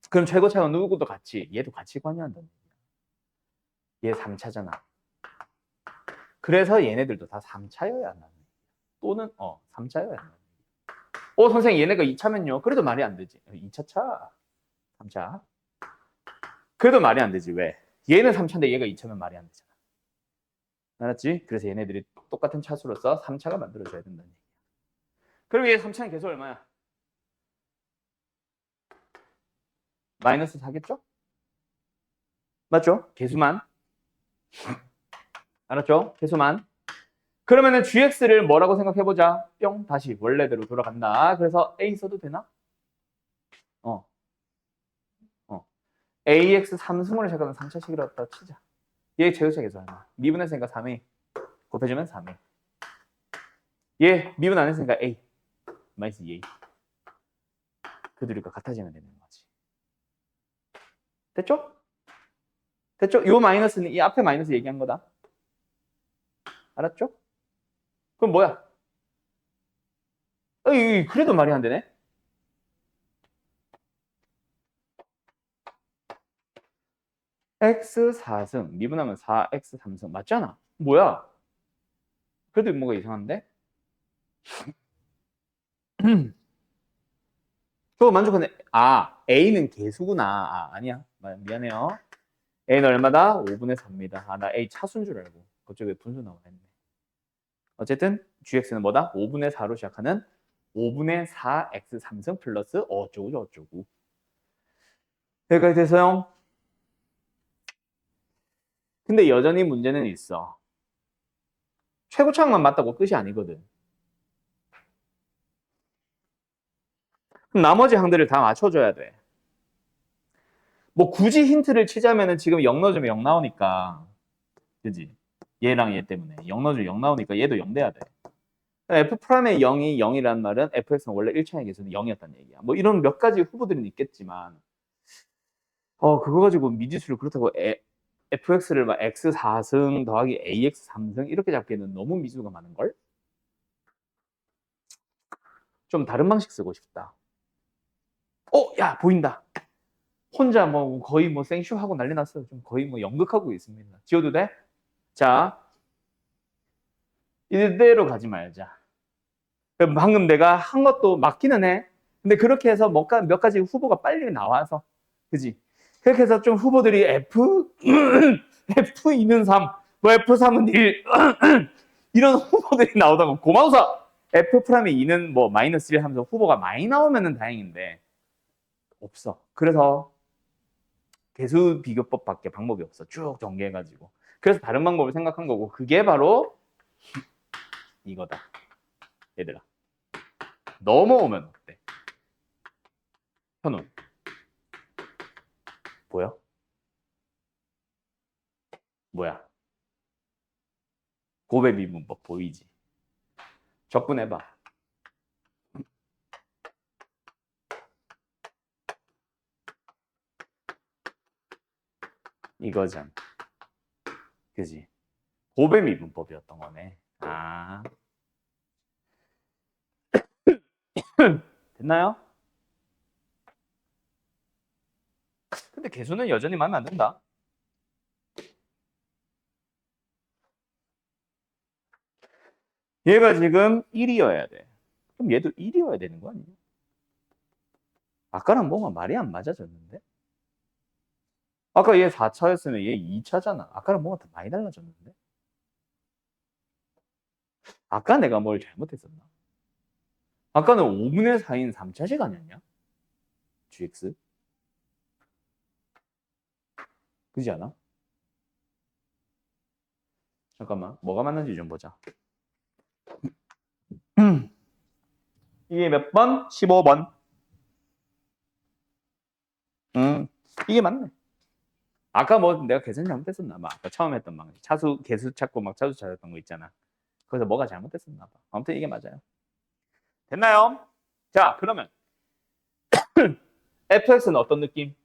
Speaker 1: 그럼 최고차가 누구도 같이, 얘도 같이 관여한다는 얘 3차잖아. 그래서 얘네들도 다 3차여야 한다는 또는 3차여야 한다는 선생님 얘네가 2차면요. 그래도 말이 안 되지. 2차 차. 3차. 그래도 말이 안 되지. 왜? 얘는 3차인데 얘가 2차면 말이 안 되잖아. 알았지? 그래서 얘네들이 똑같은 차수로서 3차가 만들어져야 된다는 얘기야. 그럼 얘 3차는 계속 얼마야? 마이너스 4겠죠? 맞죠? 계수만. 알았죠? 계수만. 그러면은 gx를 뭐라고 생각해보자. 뿅 다시 원래대로 돌아간다. 그래서 a 써도 되나? 어. ax 3승으로 시작하는 3차식이라고 치자. 얘 제곱차 계수 얼마? 미분 했으니까 3a. 곱해주면 3a. 얘 미분 안 했으니까 a. 마이너스 2a. 그 둘이가 같아지면 되는 거지. 됐죠? 됐죠? 요 마이너스는 이 앞에 마이너스 얘기한 거다. 알았죠? 그럼 뭐야? 어이, 그래도 말이 안 되네. x 4승 미분하면 4x 3승 맞잖아. 뭐야? 그래도 뭐가 이상한데? 저거 만족하네. 아, a는 개수구나. 아, 아니야. 미안해요. a는 얼마다? 5분의 4입니다. 아, 나 a 차수인 줄 알고. 그쪽에 분수 나와 있네. 어쨌든 gx는 뭐다? 5분의 4로 시작하는 5분의 4x 3승 플러스 어쩌고 저쩌고. 여기까지 돼서요. 근데 여전히 문제는 있어. 최고차항만 맞다고 끝이 아니거든. 그럼 나머지 항들을 다 맞춰줘야 돼. 뭐 굳이 힌트를 치자면은 지금 0 넣어주면 0 나오니까. 그지? 얘랑 얘 때문에 0 넣어주면 0 나오니까 얘도 0 돼야 돼. F'의 0이 0이라는 말은 fx는 원래 1차의 개수는 0이었다는 얘기야. 뭐 이런 몇 가지 후보들은 있겠지만 그거 가지고 미지수를 그렇다고 fx를 막 x 4승 더하기 ax 3승 이렇게 잡기에는 너무 미지수가 많은걸? 좀 다른 방식 쓰고 싶다. 야 보인다. 혼자 뭐 거의 뭐 생쇼하고 난리 났어요. 좀 거의 뭐 연극하고 있습니다. 지워도 돼? 자, 이대로 가지 말자. 방금 내가 한 것도 맞기는 해. 근데 그렇게 해서 몇 가지 후보가 빨리 나와서, 그지? 그렇게 해서 좀 후보들이 F2는 3, 뭐 F3은 1, 이런 후보들이 나오다가 고마우사! F'의 2는 뭐 마이너스 1 하면서 후보가 많이 나오면 다행인데, 없어. 그래서 개수 비교법밖에 방법이 없어. 쭉 전개해가지고. 그래서 다른 방법을 생각한 거고, 그게 바로 이거다. 얘들아. 넘어오면 어때? 현우. 보여? 뭐야? 고배 미분법 보이지? 접근해봐. 이거잖아. 그지? 고배 미분법이었던 거네. 아. 됐나요? 근데 개수는 여전히 마음에 안 든다. 얘가 지금 1이어야 돼. 그럼 얘도 1이어야 되는 거 아니야? 아까랑 뭔가 말이 안 맞아졌는데? 아까 얘 4차였으면 얘 2차잖아. 아까랑 뭔가 더 많이 달라졌는데? 아까 내가 뭘 잘못했었나? 아까는 5분의 4인 3차식 아니었냐? gx? 그지 않아? 잠깐만, 뭐가 맞는지 좀 보자. 이게 몇 번? 15번. 이게 맞네. 아까 뭐 내가 계산 잘못했었나 봐. 아까 처음 했던 방식. 차수, 개수 찾고 막 차수 찾았던 거 있잖아. 그래서 뭐가 잘못됐었나 봐. 아무튼 이게 맞아요. 됐나요? 자, 그러면 fx는 어떤 느낌?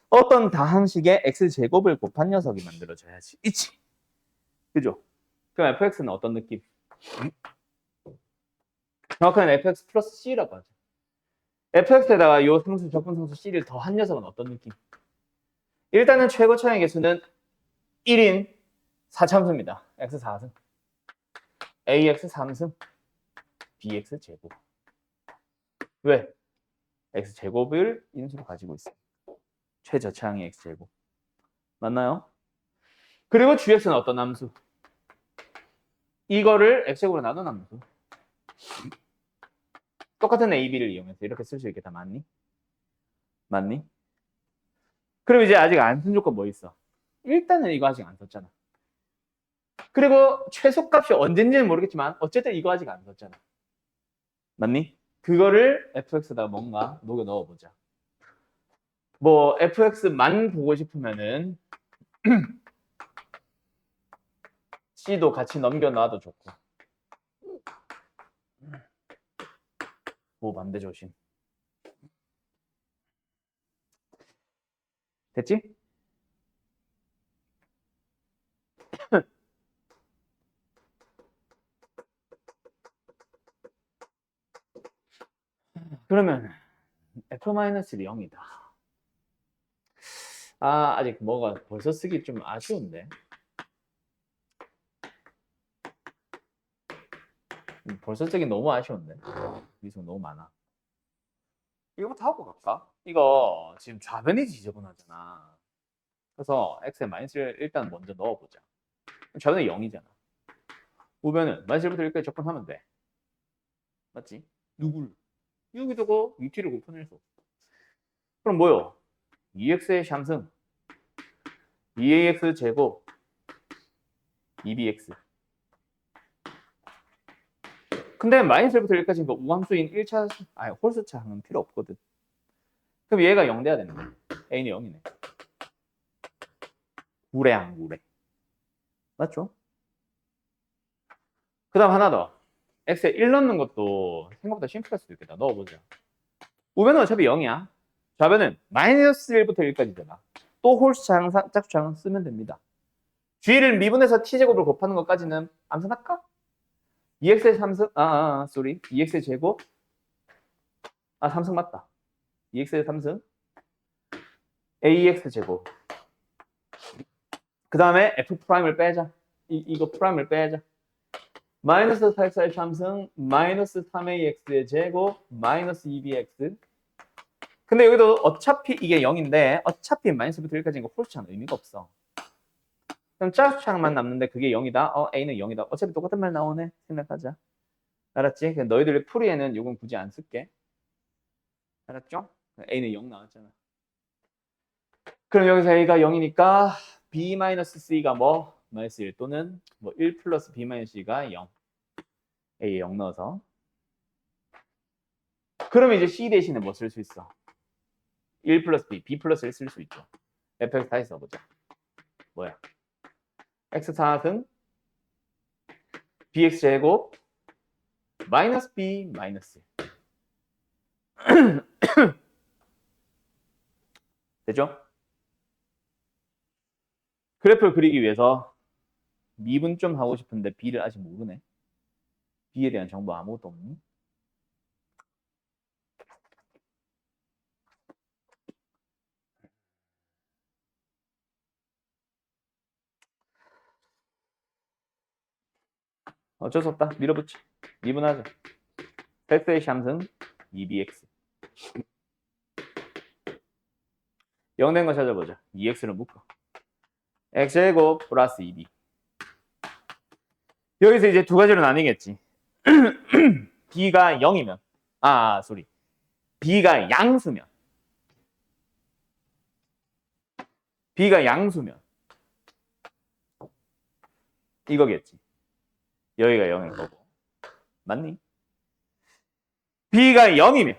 Speaker 1: 어떤 다항식의 x제곱을 곱한 녀석이 만들어져야지. 있지? 그죠? 그럼 fx는 어떤 느낌? 정확하게 fx 플러스 c라고 하죠. fx에다가 요 상수, 적분상수 c를 더한 녀석은 어떤 느낌? 일단은 최고 차의 개수는 1인 4참수입니다. x 4승, ax 3승, bx 제곱. 왜? x제곱을 인수로 가지고 있어요. 최저차항이 x제곱. 맞나요? 그리고 gx는 어떤 함수? 이거를 x제곱으로 나눈 함수. 똑같은 a, b를 이용해서 이렇게 쓸 수 있겠다. 맞니? 맞니? 그럼 이제 아직 안 쓴 조건 뭐 있어? 일단은 이거 아직 안 썼잖아. 그리고 최소값이 언젠지는 모르겠지만 어쨌든 이거 아직 안 썼잖아. 맞니? 그거를 fx에다가 뭔가 녹여 넣어보자. 뭐 fx만 보고 싶으면은 c도 같이 넘겨 놔도 좋고. 오, 반대 조심. 됐지? 그러면 f-를 0이다. 아, 아직 뭐가 벌써 쓰기 좀 아쉬운데. 벌써 쓰기 너무 아쉬운데. 미속 너무 많아. 이거부터 하고 갈까? 이거 지금 좌변이 지저분하잖아. 그래서 x에 마이너스를 일단 먼저 넣어보자. 좌변이 0이잖아. 우변은 마이너스 1부터 1까지 접근하면 돼. 맞지? 누구를? 여기다가 위티를 곱해낼 수 없어. 그럼 뭐요? 2x의 샴승 2ax 제곱 2bx. 근데 마이너스 1부터 1까지 우함수인 1차, 홀수차항은 필요 없거든. 그럼 얘가 0 돼야 되는 거야. a는 0이네. 구례 안 구례. 맞죠? 그 다음 하나 더. x에 1 넣는 것도 생각보다 심플할 수도 있겠다. 넣어보자. 우변은 어차피 0이야. 좌변은 마이너스 1부터 1까지잖아. 또 홀수차항, 짝수차항 쓰면 됩니다. g를 미분해서 t제곱을 곱하는 것까지는 암산할까? 2x의 3승, 쏘리. 2x의 제곱. 3승 맞다. 2x의 3승. ax 제곱. 그 다음에 f'을 빼자. 이거 프라임을 빼자. 마이너스 4x의 3승, 마이너스 3ax의 제곱, 마이너스 2bx. 근데 여기도 어차피 이게 0인데 어차피 마이너스부터 1까지인 거 홀수차항 의미가 없어. 그럼 짝수차항만 남는데 그게 0이다. a는 0이다. 어차피 똑같은 말 나오네. 생각하자. 알았지? 너희들 풀이에는 이건 굳이 안 쓸게. 알았죠? a는 0 나왔잖아. 그럼 여기서 a가 0이니까 b-c가 뭐? 마이너스 1 또는 뭐 1 플러스 b-c가 0. a에 0 넣어서. 그러면 이제 c 대신에 뭐 쓸 수 있어? 1 플러스 b 플러스 1 쓸 수 있죠. fx 다시 써보자. 뭐야? x 4승 bx 제곱 마이너스 b 마이너스 1. 되죠? 그래프를 그리기 위해서 미분 좀 하고 싶은데 b를 아직 모르네. b에 대한 정보 아무것도 없니? 어쩔 수 없다. 밀어붙여. 미분하자. x의 샴승 2bx. 0 된 거 찾아보자. 2x를 묶어. x제곱 플러스 2b. 여기서 이제 두 가지로 나뉘겠지. b가 0이면 쏘리. b가 양수면 b가 양수면 이거겠지. 여기가 0일 거고. 맞니? b가 0이면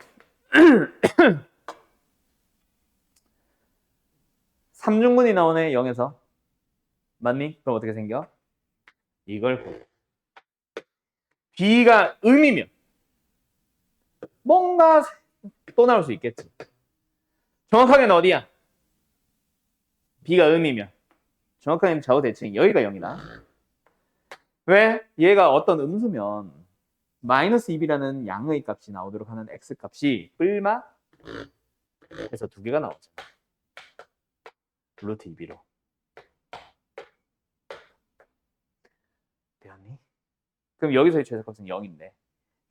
Speaker 1: 3중근이 나오네. 0에서. 맞니? 그럼 어떻게 생겨? 이걸 보고. b가 음이면 뭔가 또 나올 수 있겠지. 정확하게는 어디야? b가 음이면 정확하게는 좌우 대칭 여기가 0이다. 왜? 얘가 어떤 음수면 마이너스 2b라는 양의 값이 나오도록 하는 x 값이 뿔마 해서 두 개가 나오잖아. 루트 2b로. 되었니? 그럼 여기서의 최소값은 0인데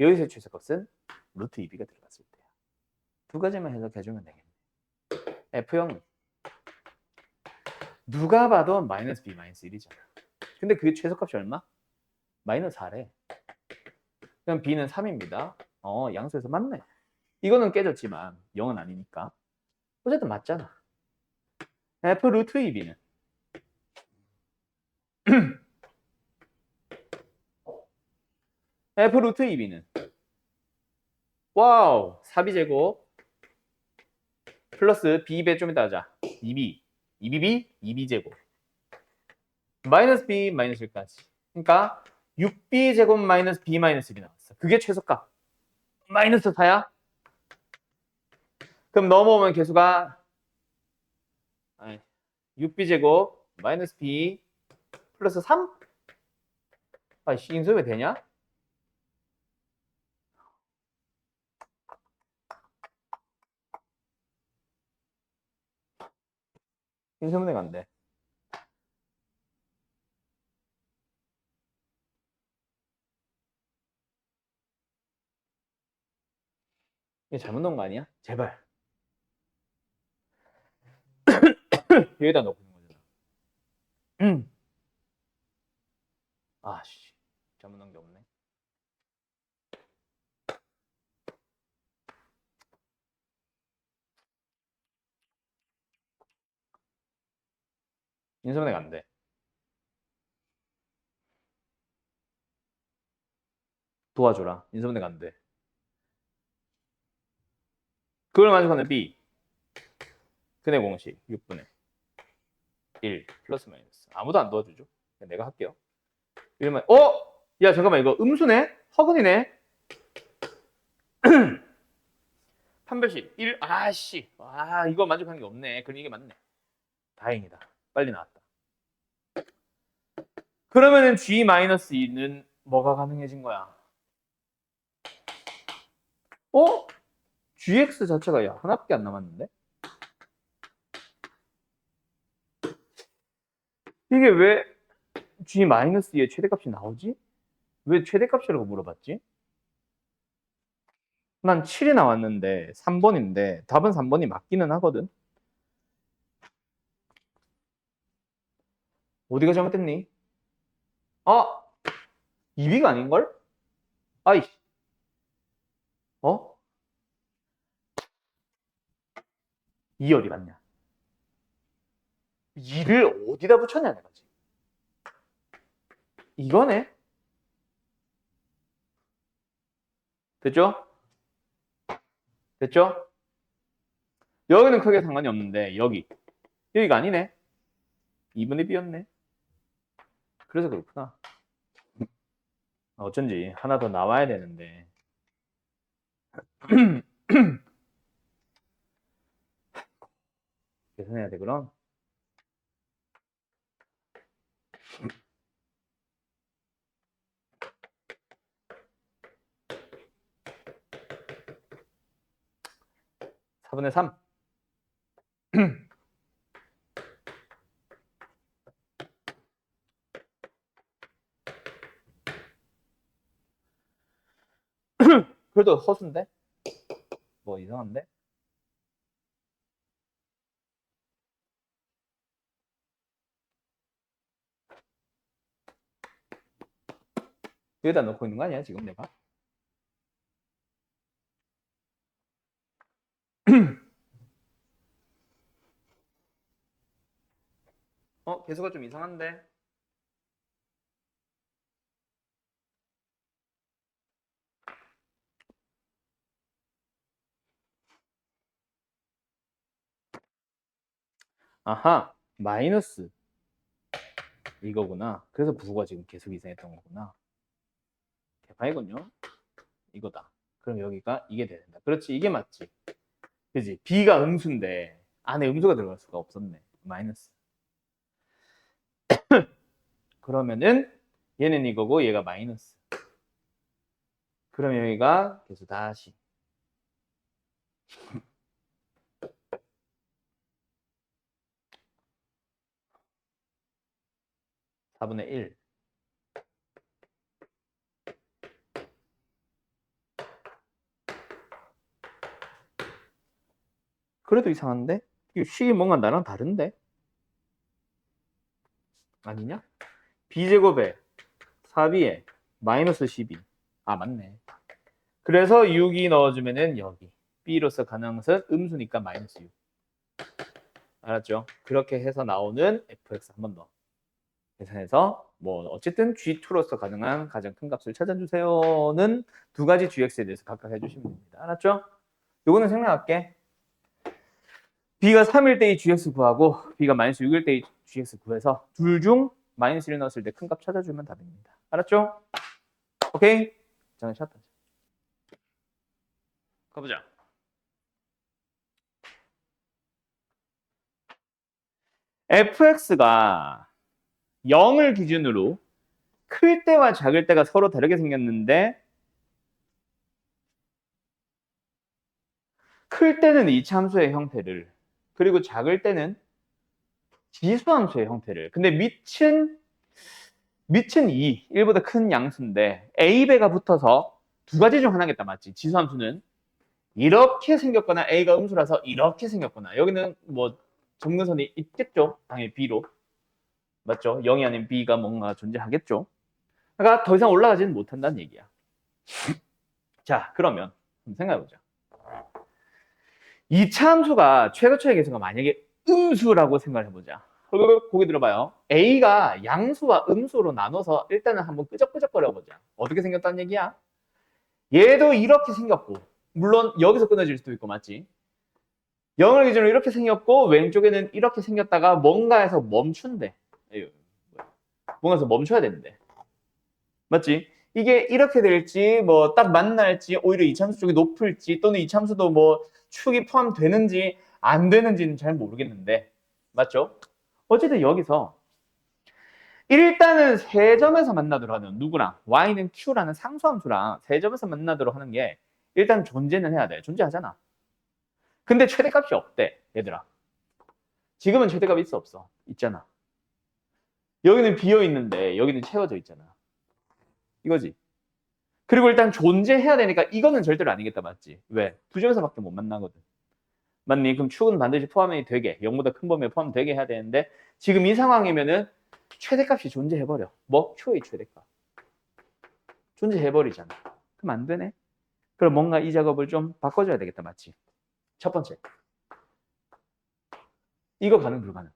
Speaker 1: 여기서의 최소값은 루트 2b가 들어갔을 때야. 두 가지만 해석해주면 되겠네. f0은 누가 봐도 마이너스 b 마이너스 1이잖아. 근데 그게 최소값이 얼마? 마이너스 4래. 그럼 b는 3입니다. 양수에서 맞네. 이거는 깨졌지만 0은 아니니까. 어쨌든 맞잖아. f 루트 2b는 f 루트 2b는 와우 4b제곱 플러스 b배 좀 이따 하자. 2b 2bb 마이너스 b 마이너스 1까지. 그러니까 6b 제곱 마이너스 b 마이너스 1이 나왔어. 그게 최소값. 마이너스 4야? 그럼 넘어오면 개수가 6b 제곱 마이너스 b 플러스 3? 아이씨, 인수 왜 되냐? 인수분해가 안 돼. 이게 잘못 넣은 거 아니야? 제발. 여기다 넣고 있는 거잖아. 아씨, 잘못 넣은 게 없네. 인수분해가 안 돼. 도와줘라. 인수분해가 안 돼. 그걸 만족하는 B. 근의 공식 6분의 1 플러스 마이너스. 아무도 안 도와주죠. 내가 할게요. 이러면 야 잠깐만 이거 음수네? 허근이네? 판별식 1 아씨 이거 만족하는 게 없네. 그럼 이게 맞네. 다행이다. 빨리 나왔다. 그러면은 G-2는 뭐가 가능해진 거야? GX 자체가 야 하나밖에 안 남았는데? 이게 왜 G-2의 최대값이 나오지? 왜 최대값이라고 물어봤지? 난 7이 나왔는데 3번인데 답은 3번이 맞기는 하거든. 어디가 잘못됐니? 2B가 아닌걸? 아이, 어? 2열이 맞냐? 2를 어디다 붙였냐는 거지. 이거네? 됐죠? 됐죠? 여기는 크게 상관이 없는데 여기가 아니네. 2분의 B였네. 그래서 그렇구나. 어쩐지 하나 더 나와야 되는데. 계산해야 돼 그럼. (4분의 3) 그래도 허수인데? 뭐 이상한데? 여기다 넣고 있는 거 아니야 지금 내가? 개수가 좀 이상한데? 아하, 마이너스 이거구나. 그래서 부호가 지금 계속 이상했던 거구나. 개파이군요. 이거다. 그럼 여기가 이게 돼야 된다. 그렇지, 이게 맞지. 그지? B가 음수인데 안에 음수가 들어갈 수가 없었네. 마이너스. 그러면은 얘는 이거고 얘가 마이너스. 그럼 여기가 계속 다시 4분의 1. 그래도 이상한데? 이 식이 뭔가 나랑 다른데? 아니냐? b제곱에 4b에 마이너스 12. 아, 맞네. 그래서 6이 넣어주면은 여기 b로서 가능한 것은 음수니까 마이너스 6. 알았죠? 그렇게 해서 나오는 fx 한 번 더 계산해서 뭐 어쨌든 g2로서 가능한 가장 큰 값을 찾아주세요는 두 가지 gx에 대해서 각각 해주시면 됩니다. 알았죠? 요거는 생략할게. b가 3일 때의 gx 구하고 b가 마이너스 6일 때의 gx 구해서 둘 중 마이너스 1 넣었을 때 큰 값 찾아주면 답입니다. 알았죠? 오케이? 정말 샷다. 가보자. fx가 0을 기준으로 클 때와 작을 때가 서로 다르게 생겼는데 클 때는 이차함수의 형태를 그리고 작을 때는 지수함수의 형태를 근데 밑은 2, 1보다 큰 양수인데 A배가 붙어서 두 가지 중 하나겠다 맞지? 지수함수는 이렇게 생겼거나 A가 음수라서 이렇게 생겼거나 여기는 뭐 점근선이 있겠죠? 당연히 B로 맞죠? 0이 아닌 B가 뭔가 존재하겠죠? 그러니까 더 이상 올라가지는 못한다는 얘기야. 자 그러면 생각해보자. 이차 함수가 최고차의 계수가 만약에 음수라고 생각을 해보자. 고개 들어봐요. A가 양수와 음수로 나눠서 일단은 한번 끄적끄적거려보자. 어떻게 생겼다는 얘기야? 얘도 이렇게 생겼고 물론 여기서 끊어질 수도 있고 맞지? 0을 기준으로 이렇게 생겼고 왼쪽에는 이렇게 생겼다가 뭔가에서 멈춘대. 뭔가에서 멈춰야 되는데 맞지? 이게 이렇게 될지 뭐 딱 만날지 오히려 이차함수 쪽이 높을지 또는 이차함수도 뭐 축이 포함되는지 안 되는지는 잘 모르겠는데 맞죠? 어쨌든 여기서 일단은 세 점에서 만나도록 하는 누구랑 y는 q라는 상수함수랑 세 점에서 만나도록 하는 게 일단 존재는 해야 돼. 존재하잖아. 근데 최대값이 없대 얘들아. 지금은 최대값이 있어 없어? 있잖아. 여기는 비어 있는데 여기는 채워져 있잖아. 이거지. 그리고 일단 존재해야 되니까 이거는 절대로 아니겠다 맞지? 왜? 두 점에서밖에 못 만나거든. 맞니? 그럼 축은 반드시 포함이 되게 0보다 큰 범위에 포함되게 해야 되는데 지금 이 상황이면은 최대값이 존재해버려. 뭐? Q의 최대값. 존재해버리잖아. 그럼 안 되네? 그럼 뭔가 이 작업을 좀 바꿔줘야 되겠다 맞지? 첫 번째. 이거 가능 불가능?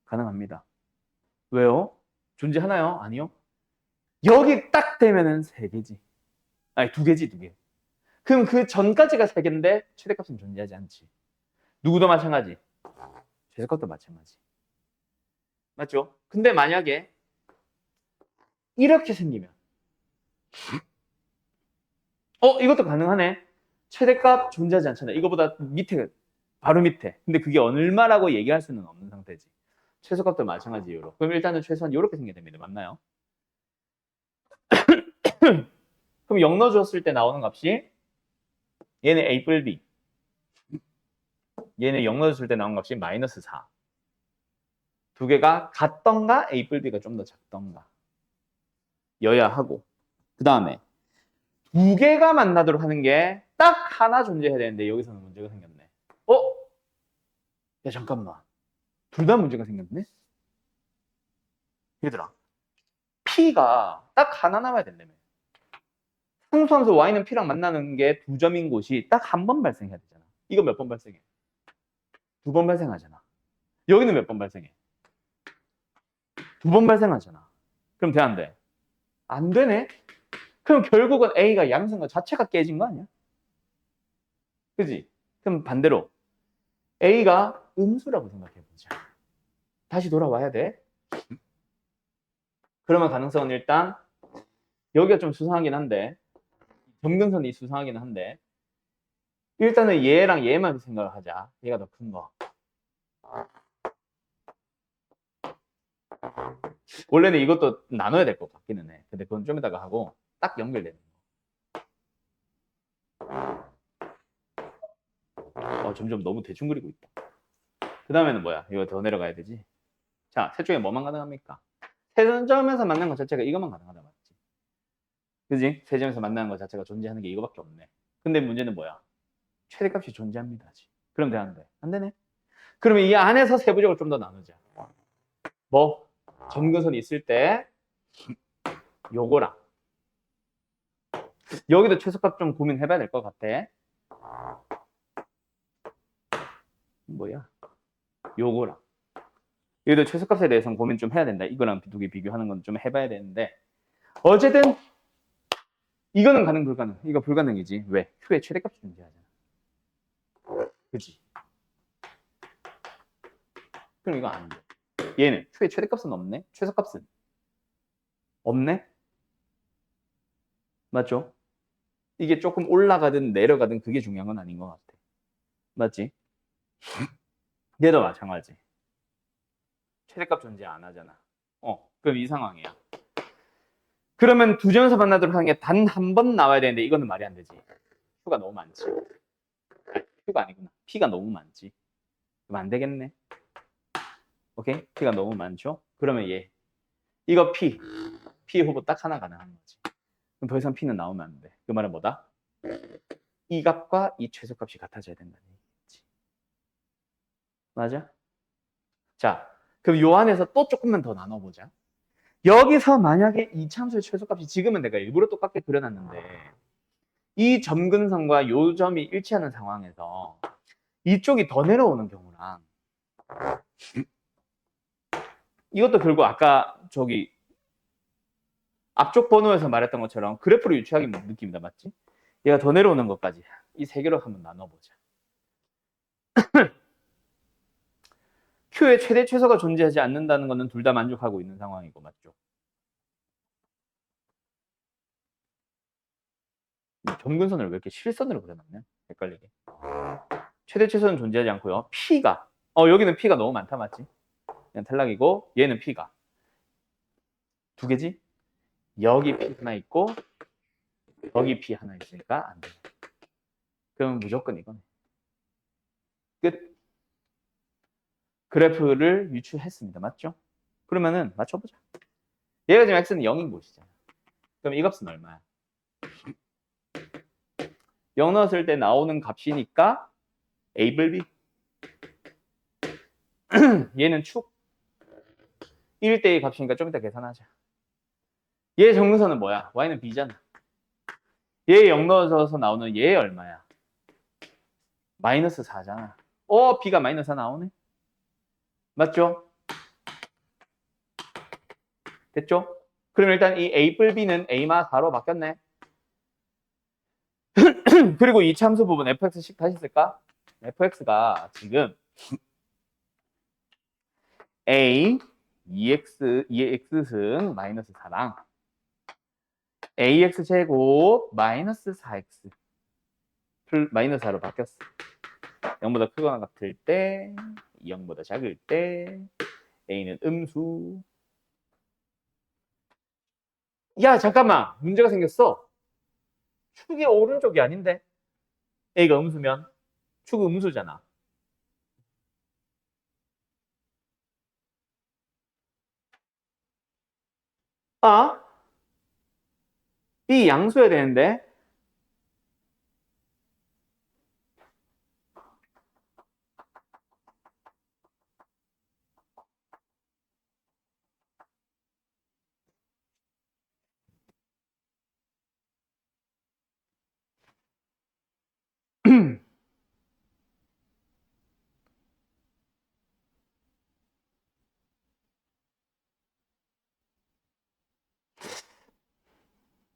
Speaker 1: 가능합니다. 왜요? 존재하나요? 아니요? 여기 딱 되면은 3개지. 아니 2개지 2개. 그럼 그 전까지가 3개인데 최대값은 존재하지 않지. 누구도 마찬가지. 최대값도 마찬가지. 맞죠? 근데 만약에 이렇게 생기면 이것도 가능하네. 최대값 존재하지 않잖아. 이거보다 밑에 바로 밑에. 근데 그게 얼마라고 얘기할 수는 없는 상태지. 최소값도 마찬가지 이유로. 그럼 일단은 최소한 이렇게 생겨야 됩니다. 맞나요? 그럼 0 넣어줬을 때 나오는 값이 얘는 A 뿔 B. 얘는 0 넣어줬을 때 나오는 값이 마이너스 4. 두 개가 같던가 A 뿔 B가 좀 더 작던가. 여야 하고. 그 다음에 두 개가 만나도록 하는 게 딱 하나 존재해야 되는데 여기서는 문제가 생겼네. 야 잠깐만. 둘 다 문제가 생겼네? 얘들아. P가 딱 하나 남아야 된다며. 상수함수 Y는 P랑 만나는 게 두 점인 곳이 딱 한 번 발생해야 되잖아. 이거 몇 번 발생해? 2번 발생하잖아. 여기는 몇 번 발생해? 2번 발생하잖아. 그럼 돼, 안 돼? 안 되네? 그럼 결국은 A가 양수인 자체가 깨진 거 아니야? 그지? 그럼 반대로 A가 음수라고 생각해보자. 다시 돌아와야 돼. 그러면 가능성은 일단 여기가 좀 수상하긴 한데 점근선이 수상하긴 한데 일단은 얘랑 얘만 생각을 하자. 얘가 더 큰 거. 원래는 이것도 나눠야 될 것 같기는 해. 근데 그건 좀 이따가 하고 딱 연결되는 거. 점점 너무 대충 그리고 있다. 그 다음에는 뭐야? 이거 더 내려가야 되지. 자, 셋 중에 뭐만 가능합니까? 세 점에서 만난 것 자체가 이것만 가능하다 맞지? 그지? 세 점에서 만나는 것 자체가 존재하는 게 이거밖에 없네. 근데 문제는 뭐야? 최대값이 존재합니다. 그럼 돼, 안 돼? 안 되네? 그러면 이 안에서 세부적으로 좀 더 나누자. 뭐? 점근선이 있을 때 요거랑 여기도 최소값 좀 고민해봐야 될 것 같아. 뭐야? 요거랑 여기도 최소값에 대해서는 고민 좀 해야 된다. 이거랑 두 개 비교하는 건 좀 해봐야 되는데 어쨌든 이거는 가능 불가능. 이거 불가능이지. 왜? Q의 최대값이 존재하잖아. 그지? 그럼 이거 안 돼. 얘는 Q의 최대값은 없네. 최소값은 없네. 맞죠? 이게 조금 올라가든 내려가든 그게 중요한 건 아닌 것 같아. 맞지? 얘도 마찬가지. 최대값 존재 안 하잖아. 그럼 이 상황이야. 그러면 두 점에서 만나도록 하는 게 단 한 번 나와야 되는데 이거는 말이 안 되지. Q가 너무 많지. Q가 아니구나. P가 너무 많지. 그럼 안 되겠네. 오케이? P가 너무 많죠? 그러면 얘. 이거 P. P 후보 딱 하나 가능한 거지. 그럼 더 이상 P는 나오면 안 돼. 그 말은 뭐다? 이 값과 이 최소값이 같아져야 된다는 얘기지. 맞아? 자, 그럼 요 안에서 또 조금만 더 나눠보자. 여기서 만약에 이 참수의 최소값이 지금은 내가 일부러 똑같게 그려놨는데 이 점근선과 요 점이 일치하는 상황에서 이쪽이 더 내려오는 경우랑 이것도 결국 아까 저기 앞쪽 번호에서 말했던 것처럼 그래프를 유추하기 느낌이다. 맞지? 얘가 더 내려오는 것까지 이 세 개로 한번 나눠보자. Q의 최대 최소가 존재하지 않는다는 것은 둘 다 만족하고 있는 상황이고 맞죠? 점근선을 왜 이렇게 실선으로 그려놨냐? 헷갈리게. 최대 최소는 존재하지 않고요. P가 여기는 P가 너무 많다 맞지? 그냥 탈락이고 얘는 P가 두 개지? 여기 P 하나 있고 여기 P 하나 있으니까 안 돼. 그러면 무조건 이거네. 끝. 그래프를 유추했습니다. 맞죠? 그러면은 맞춰보자. 얘가 지금 x는 0인 곳이잖아. 그럼 이 값은 얼마야? 0 넣었을 때 나오는 값이니까 a ብል b. 얘는 축 1대1 값이니까 좀 이따 계산하자. 얘 정근선은 뭐야? y는 b잖아. 얘 0 넣어서 나오는 얘 얼마야? 마이너스 4잖아. b가 마이너스 4 나오네. 맞죠? 됐죠? 그럼 일단 이 a 뿔 b는 a마 4로 바뀌었네. 그리고 이 참수 부분 fx식 다시 쓸까? fx가 지금 a 2x승 마이너스 4랑 ax 제곱 마이너스 4x 마이너스 4로 바뀌었어. 0보다 크거나 같을 때 0보다 작을 때 a는 음수. 야 잠깐만 문제가 생겼어. 축이 오른쪽이 아닌데 a가 음수면 축은 음수잖아. 아? b 양수여야 되는데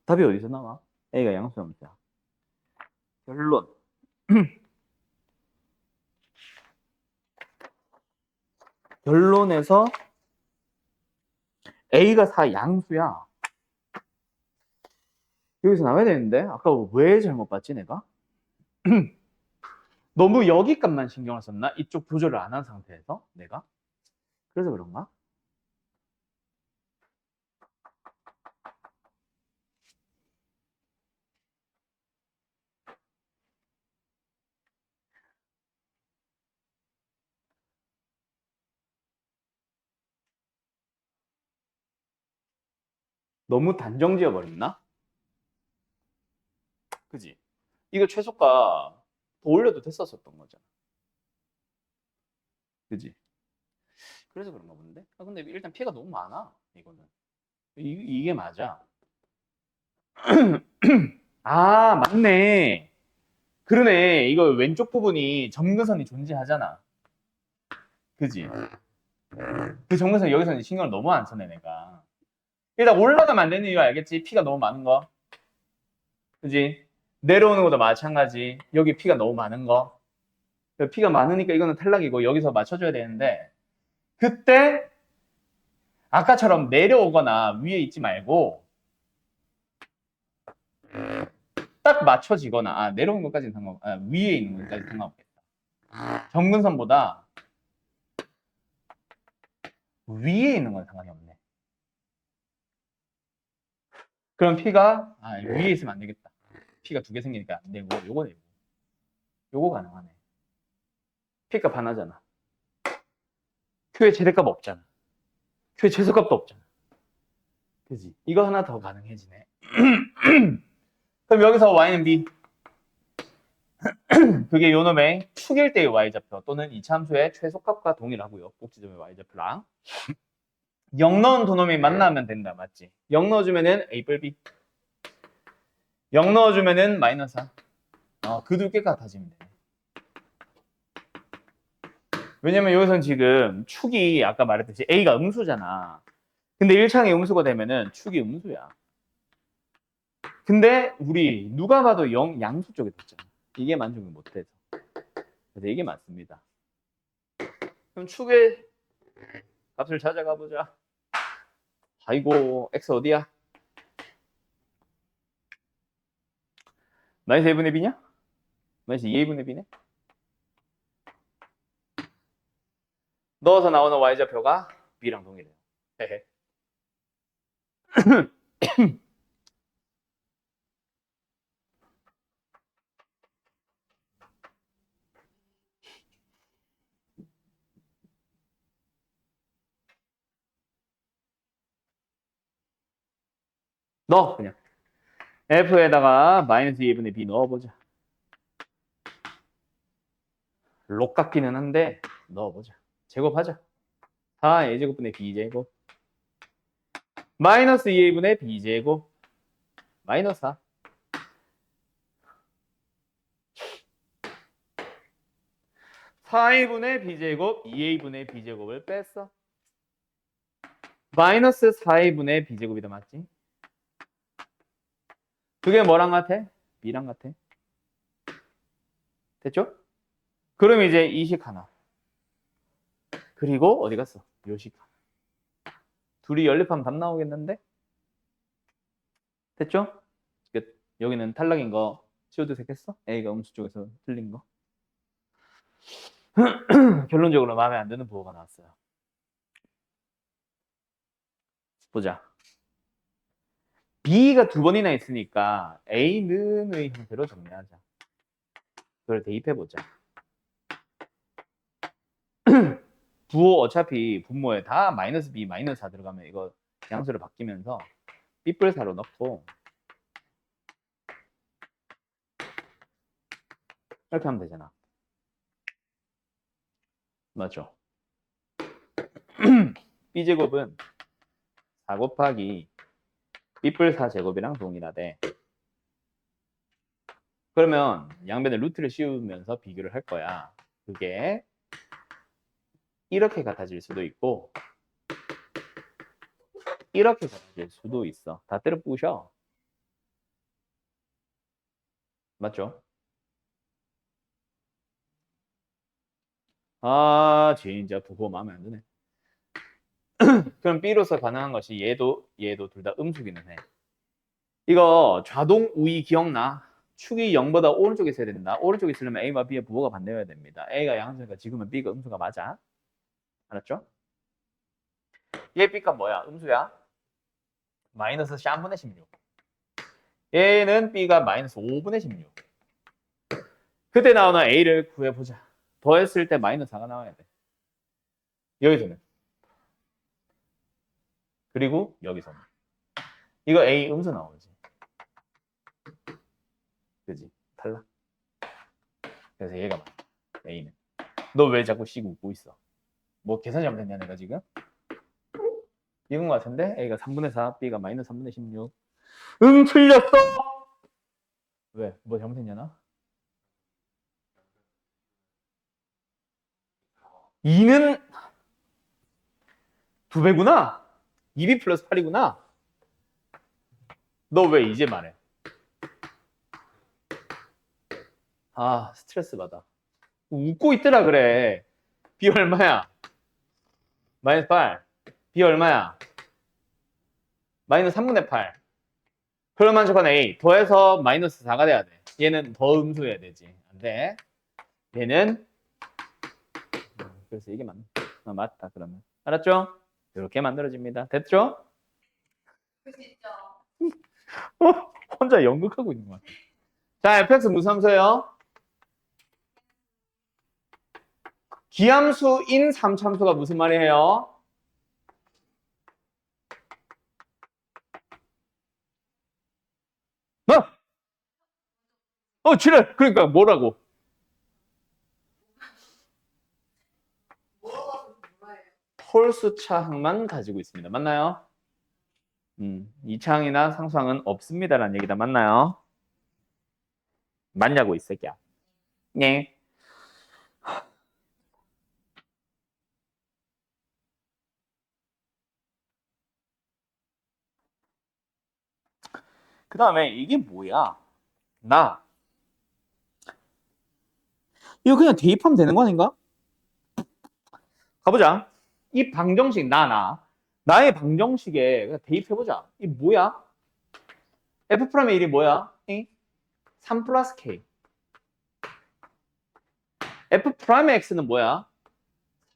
Speaker 1: 답이 어디서 나와? a가 양수야 음수야. 결론 결론에서 a가 4 양수야. 여기서 나와야 되는데 아까 왜 잘못 봤지 내가? 너무 여기 값만 신경을 썼나? 이쪽 조절을 안 한 상태에서 내가? 그래서 그런가? 너무 단정 지어버렸나? 그지? 이거 최소가 더 올려도 됐었던 거잖아. 그지? 그래서 그런가 본데. 아, 근데 일단 P가 너무 많아. 이거는. 이게 맞아. 아, 맞네. 그러네. 이거 왼쪽 부분이 점근선이 존재하잖아. 그지? 그 점근선 여기서 신경을 너무 안 쓰네, 내가. 일단 올라가면 안 되는 이유 알겠지? P가 너무 많은 거. 그지? 내려오는 것도 마찬가지. 여기 P가 너무 많은 거. P가 많으니까 이거는 탈락이고 여기서 맞춰줘야 되는데 그때 아까처럼 내려오거나 위에 있지 말고 딱 맞춰지거나 내려오는 것까지는 위에 있는 것까지 상관없겠다. 점근선보다 위에 있는 건 상관이 없네. 그럼 P가 위에 있으면 안 되겠다. P가 두 개 생기니까 안 되고 요거 되고 요거 가능하네. P값 하나잖아. Q의 최대값 없잖아. Q의 최소값도 없잖아. 그지? 이거 하나 더 가능해지네. 그럼 여기서 Y는 B. 그게 요놈의 축일 때의 Y좌표 또는 이차함수의 최소값과 동일하고요. 꼭지점의 Y좌표랑. 0 넣은 두 놈이 만나면 된다. 맞지? 0 넣어주면은 A 뿔 B. 0 넣어주면은 마이너스 4. 그 두 개 같아지면 돼. 왜냐면 여기서는 지금 축이 아까 말했듯이 A가 음수잖아. 근데 1창이 음수가 되면은 축이 음수야. 근데 우리 누가 봐도 양수 쪽에 됐잖아. 이게 만족을 못해서. 그래서 이게 맞습니다. 그럼 축의 값을 찾아가 보자. 아이고, x 어디야? 마이너스 1분의 b냐? 마이너스 2a분의 b네? 넣어서 나오는 y좌표가 b랑 동일해요. 헤헤. 넣어, 그냥. f에다가 마이너스 2a분의 b 넣어보자. 록 같기는 한데 넣어보자. 제곱하자. 4a제곱분의 b제곱 마이너스 2a분의 b제곱 마이너스 4. 4a분의 b제곱 2a분의 b제곱을 뺐어. 마이너스 4a분의 b제곱이다. 맞지? 그게 뭐랑 같아? b랑 같아. 됐죠? 그럼 이제 이식 하나. 그리고 어디 갔어? 요식 하나. 둘이 연립하면 답 나오겠는데? 됐죠? 여기는 탈락인 거 치워두색했어? A가 음수 쪽에서 틀린 거. 결론적으로 마음에 안 드는 부호가 나왔어요. 보자. B가 두 번이나 있으니까 A는의 형태로 정리하자. 그걸 대입해보자. 부호 어차피 분모에 다 마이너스 B, 마이너스 4 들어가면 이거 양수를 바뀌면서 B뿔4로 넣고 이렇게 하면 되잖아. 맞죠? B제곱은 4 곱하기 B뿔4 제곱이랑 동일하대. 그러면 양변에 루트를 씌우면서 비교를 할 거야. 그게 이렇게 같아질 수도 있고 이렇게 같아질 수도 있어. 다 때려 부으셔. 맞죠? 진짜 부호 마음에 안 드네. 그럼 B로서 가능한 것이 얘도 둘 다 음수기는 해. 이거 좌동 우위 기억나? 축이 0보다 오른쪽에 있어야 된다. 오른쪽에 있으려면 A와 B의 부호가 반대여야 됩니다. A가 양수니까 지금은 B가 음수가 맞아. 알았죠? 얘 B값 뭐야? 음수야? 마이너스 3분의 16. 얘는 B가 마이너스 5분의 16. 그때 나오는 A를 구해보자. 더했을 때 마이너스 4가 나와야 돼. 여기서는. 그리고 여기서는. 이거 A 음수 나오지. 그지? 탈락. 그래서 얘가 맞아. A는. 너 왜 자꾸 C 웃고 있어? 뭐 계산 잘못했냐 내가 지금? 이건 것 같은데 A가 3분의 4, B가 마이너스 3분의 16. 응, 틀렸어! 왜? 뭐 잘못했냐 나? 2는 2배구나? 2B 플러스 8이구나? 너 왜 이제 말해? 아, 스트레스 받아. 웃고 있더라 그래. B 얼마야? 마이너스 8. B 얼마야? 마이너스 3분의 8. 그러면 조건 A. 더해서 마이너스 4가 돼야 돼. 얘는 더 음수해야 되지. 안 돼. 얘는 그래서 이게 맞네. 맞다 그러면. 알았죠? 이렇게 만들어집니다. 됐죠? 혼자 연극하고 있는 것 같아. 자, fx 무슨 함수예요? 기함수인 3참수가 무슨 말이에요? 지랄. 그러니까 뭐라고? 홀수 차항만 가지고 있습니다. 맞나요? 이 차항이나 상수항은 없습니다라는 얘기다. 맞나요? 맞냐고 이 새끼야. 네. 그 다음에 이게 뭐야? 나 이거 그냥 대입하면 되는 거 아닌가? 가보자. 이 방정식 나의 방정식에 그냥 대입해보자. 이 뭐야? F'의 일이 뭐야? 3 플러스 K. F'의 X는 뭐야?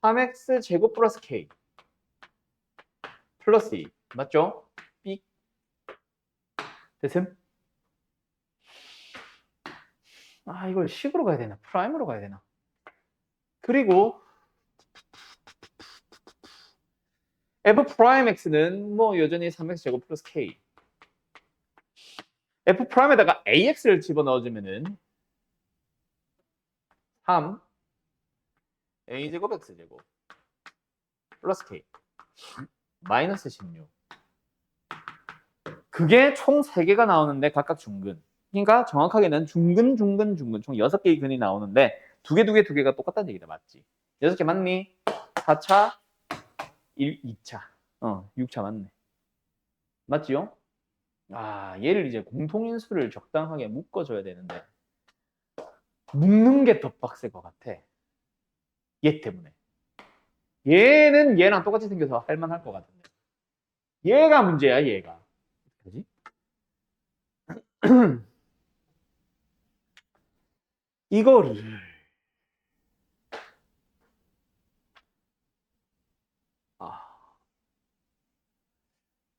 Speaker 1: 3X 제곱 플러스 K 플러스 2. 맞죠? 삑. 됐음? 아, 이걸 식으로 가야 되나? 프라임으로 가야 되나? 그리고 F'X는 뭐 여전히 3X 제곱 플러스 K. F'에다가 AX를 집어넣어주면은 3 A제곱 X제곱 플러스 K 마이너스 16. 그게 총 3개가 나오는데 각각 중근. 그러니까 정확하게는 중근 총 6개의 근이 나오는데 2개가 똑같다는 얘기다. 맞지? 6개 맞니? 4차 2차 6차 맞네. 맞지요? 아, 얘를 이제 공통인수를 적당하게 묶어줘야 되는데 묶는 게 더 빡셀 것 같아. 얘 때문에. 얘는 얘랑 똑같이 생겨서 할만할 것 같은데. 얘가 문제야, 얘가. 그지? 이거를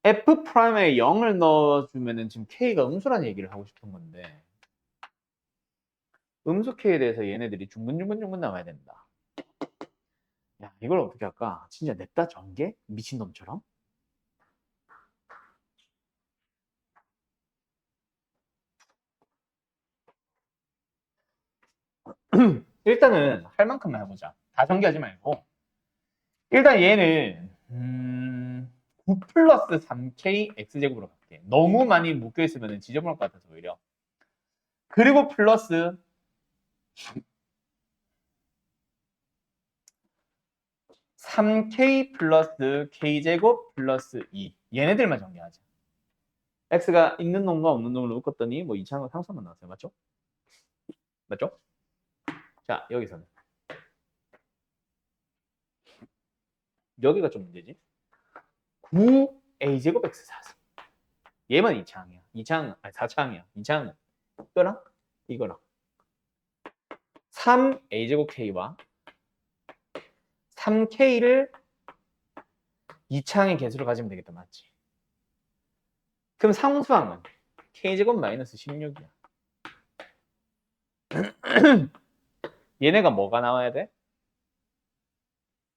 Speaker 1: F'에 0을 넣어주면은 지금 K가 음수라는 얘기를 하고 싶은 건데 음수 K에 대해서 얘네들이 중근 나와야 된다. 야, 이걸 어떻게 할까? 진짜 냈다 전개? 미친놈처럼? 일단은 할 만큼만 해보자. 다 전개하지 말고. 일단 얘는 9 플러스 3K X제곱으로 갈게. 너무 많이 묶여있으면 지저분할 것 같아서 오히려. 그리고 플러스 3K 플러스 K제곱 플러스 2. 얘네들만 정리하자. X가 있는 놈과 없는 놈을 묶었더니 뭐 이차항은 상수만 나왔어요. 맞죠? 맞죠? 자, 여기서는. 여기가 좀 문제지. 9A제곱 X 4. 얘만 2차항이야. 2차항, 아니 4차항이야. 2차항은 이거랑 이거랑 3A제곱 K와 3K를 2차항의 개수로 가지면 되겠다. 맞지? 그럼 상수항은 K제곱 마이너스 16이야. 얘네가 뭐가 나와야 돼?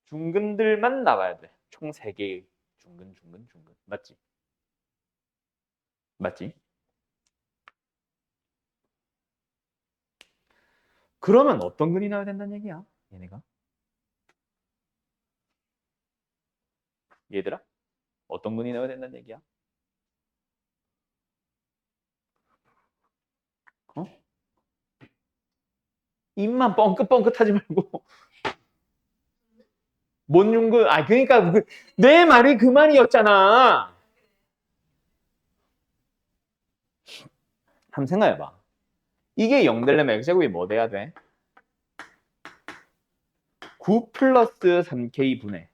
Speaker 1: 중근들만 나와야 돼. 총 3개의 중근. 맞지? 맞지? 그러면 어떤 근이 나와야 된다는 얘기야? 얘네가? 얘들아? 어떤 근이 나와야 된다는 얘기야? 어? 입만 뻥긋뻥긋하지 말고 뭔 윤근? 아 그러니까 내 말이 그 말이었잖아. 한번 생각해봐. 이게 0 되려면 x제곱이 뭐 돼야 돼? 9 플러스 3k분의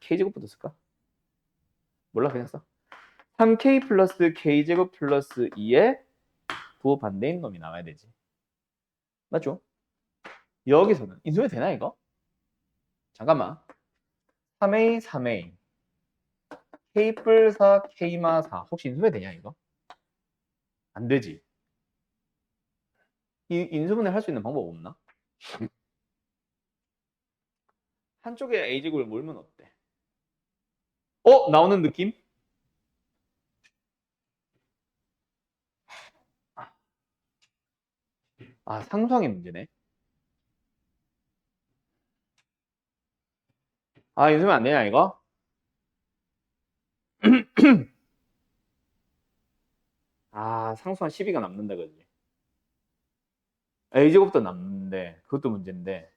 Speaker 1: k제곱부터 쓸까? 몰라 그냥 써. 3k 플러스 k제곱 플러스 2의 부호반대인 놈이 나와야 되지. 맞죠? 여기서는 인수분해 되나 이거? 잠깐만. 3a 3a k 뿔 4 k마 4 혹시 인수분해 되냐 이거? 안 되지. 인수분해 할 수 있는 방법 없나? 한쪽에 a제곱을 몰면 어때? 나오는 느낌? 아 상수항의 문제네. 아 인수분해 안 되냐 이거? 아 상수항 12가 남는다 그지? a제곱도 남는데 그것도 문제인데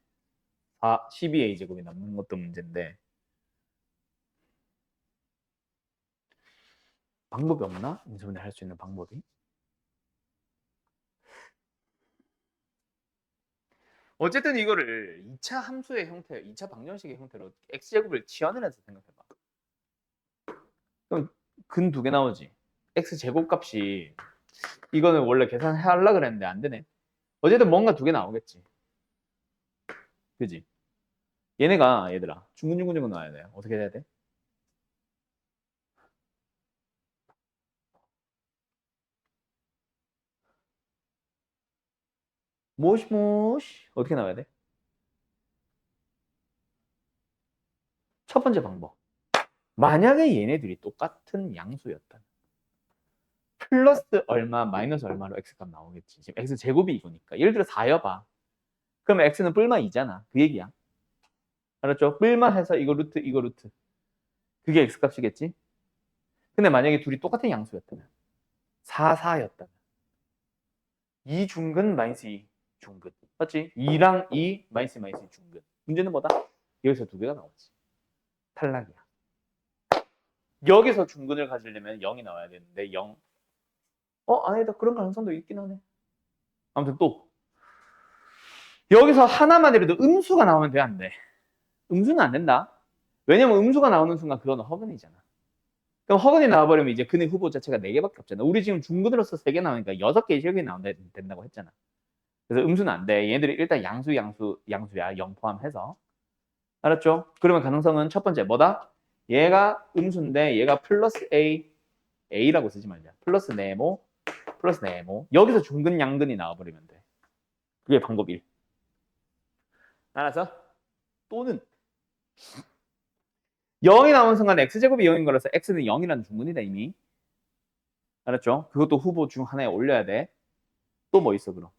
Speaker 1: 12a제곱이 남는 것도 문제인데 방법이 없나? 인수분해 할 수 있는 방법이? 어쨌든 이거를 2차 함수의 형태, 2차 방정식의 형태로 x제곱을 치환을 해서 생각해봐. 그럼 근 두 개 나오지. x제곱 값이 이거는 원래 계산하려고 그랬는데 안 되네. 어쨌든 뭔가 두 개 나오겠지. 그지? 얘들아 중근중근중근 나와야 돼. 어떻게 해야 돼? 모시모시 어떻게 나와야 돼? 첫 번째 방법. 만약에 얘네들이 똑같은 양수였다. 플러스 얼마 마이너스 얼마로 x값 나오겠지. 지금 x제곱이 이거니까. 예를 들어 4여봐. 그러면 x는 뿔마 2잖아. 그 얘기야. 알았죠? 뿔마 해서 이거 루트 이거 루트. 그게 x값이겠지? 근데 만약에 둘이 똑같은 양수였다면 4, 4였다면 2 중근 마이너스 2 중근. 맞지? 2랑 2 마이너스 마이너스 2 중근. 문제는 뭐다? 여기서 두 개가 나오지. 탈락이야. 여기서 중근을 가지려면 0이 나와야 되는데 0. 아니다. 그런 가능성도 있긴 하네. 아무튼 또 여기서 하나만이라도 음수가 나오면 돼, 안 돼? 음수는 안 된다. 왜냐면 음수가 나오는 순간 그거는 허근이잖아. 그럼 허근이 나와버리면 이제 근의 후보 자체가 4개밖에 없잖아. 우리 지금 중근으로서 3개 나오니까 6개의 실근이 나온다 된다고 했잖아. 그래서 음수는 안 돼. 얘네들이 일단 양수야. 0 포함해서. 알았죠? 그러면 가능성은 첫 번째 뭐다? 얘가 음수인데 얘가 플러스 A라고 쓰지 말자. 플러스 네모, 플러스 네모. 여기서 중근, 양근이 나와버리면 돼. 그게 방법 1. 알았어? 또는 0이 나오는 순간 x제곱이 0인 거라서 x는 0이라는 중근이다 이미. 알았죠? 그것도 후보 중 하나에 올려야 돼. 또 뭐 있어 그럼?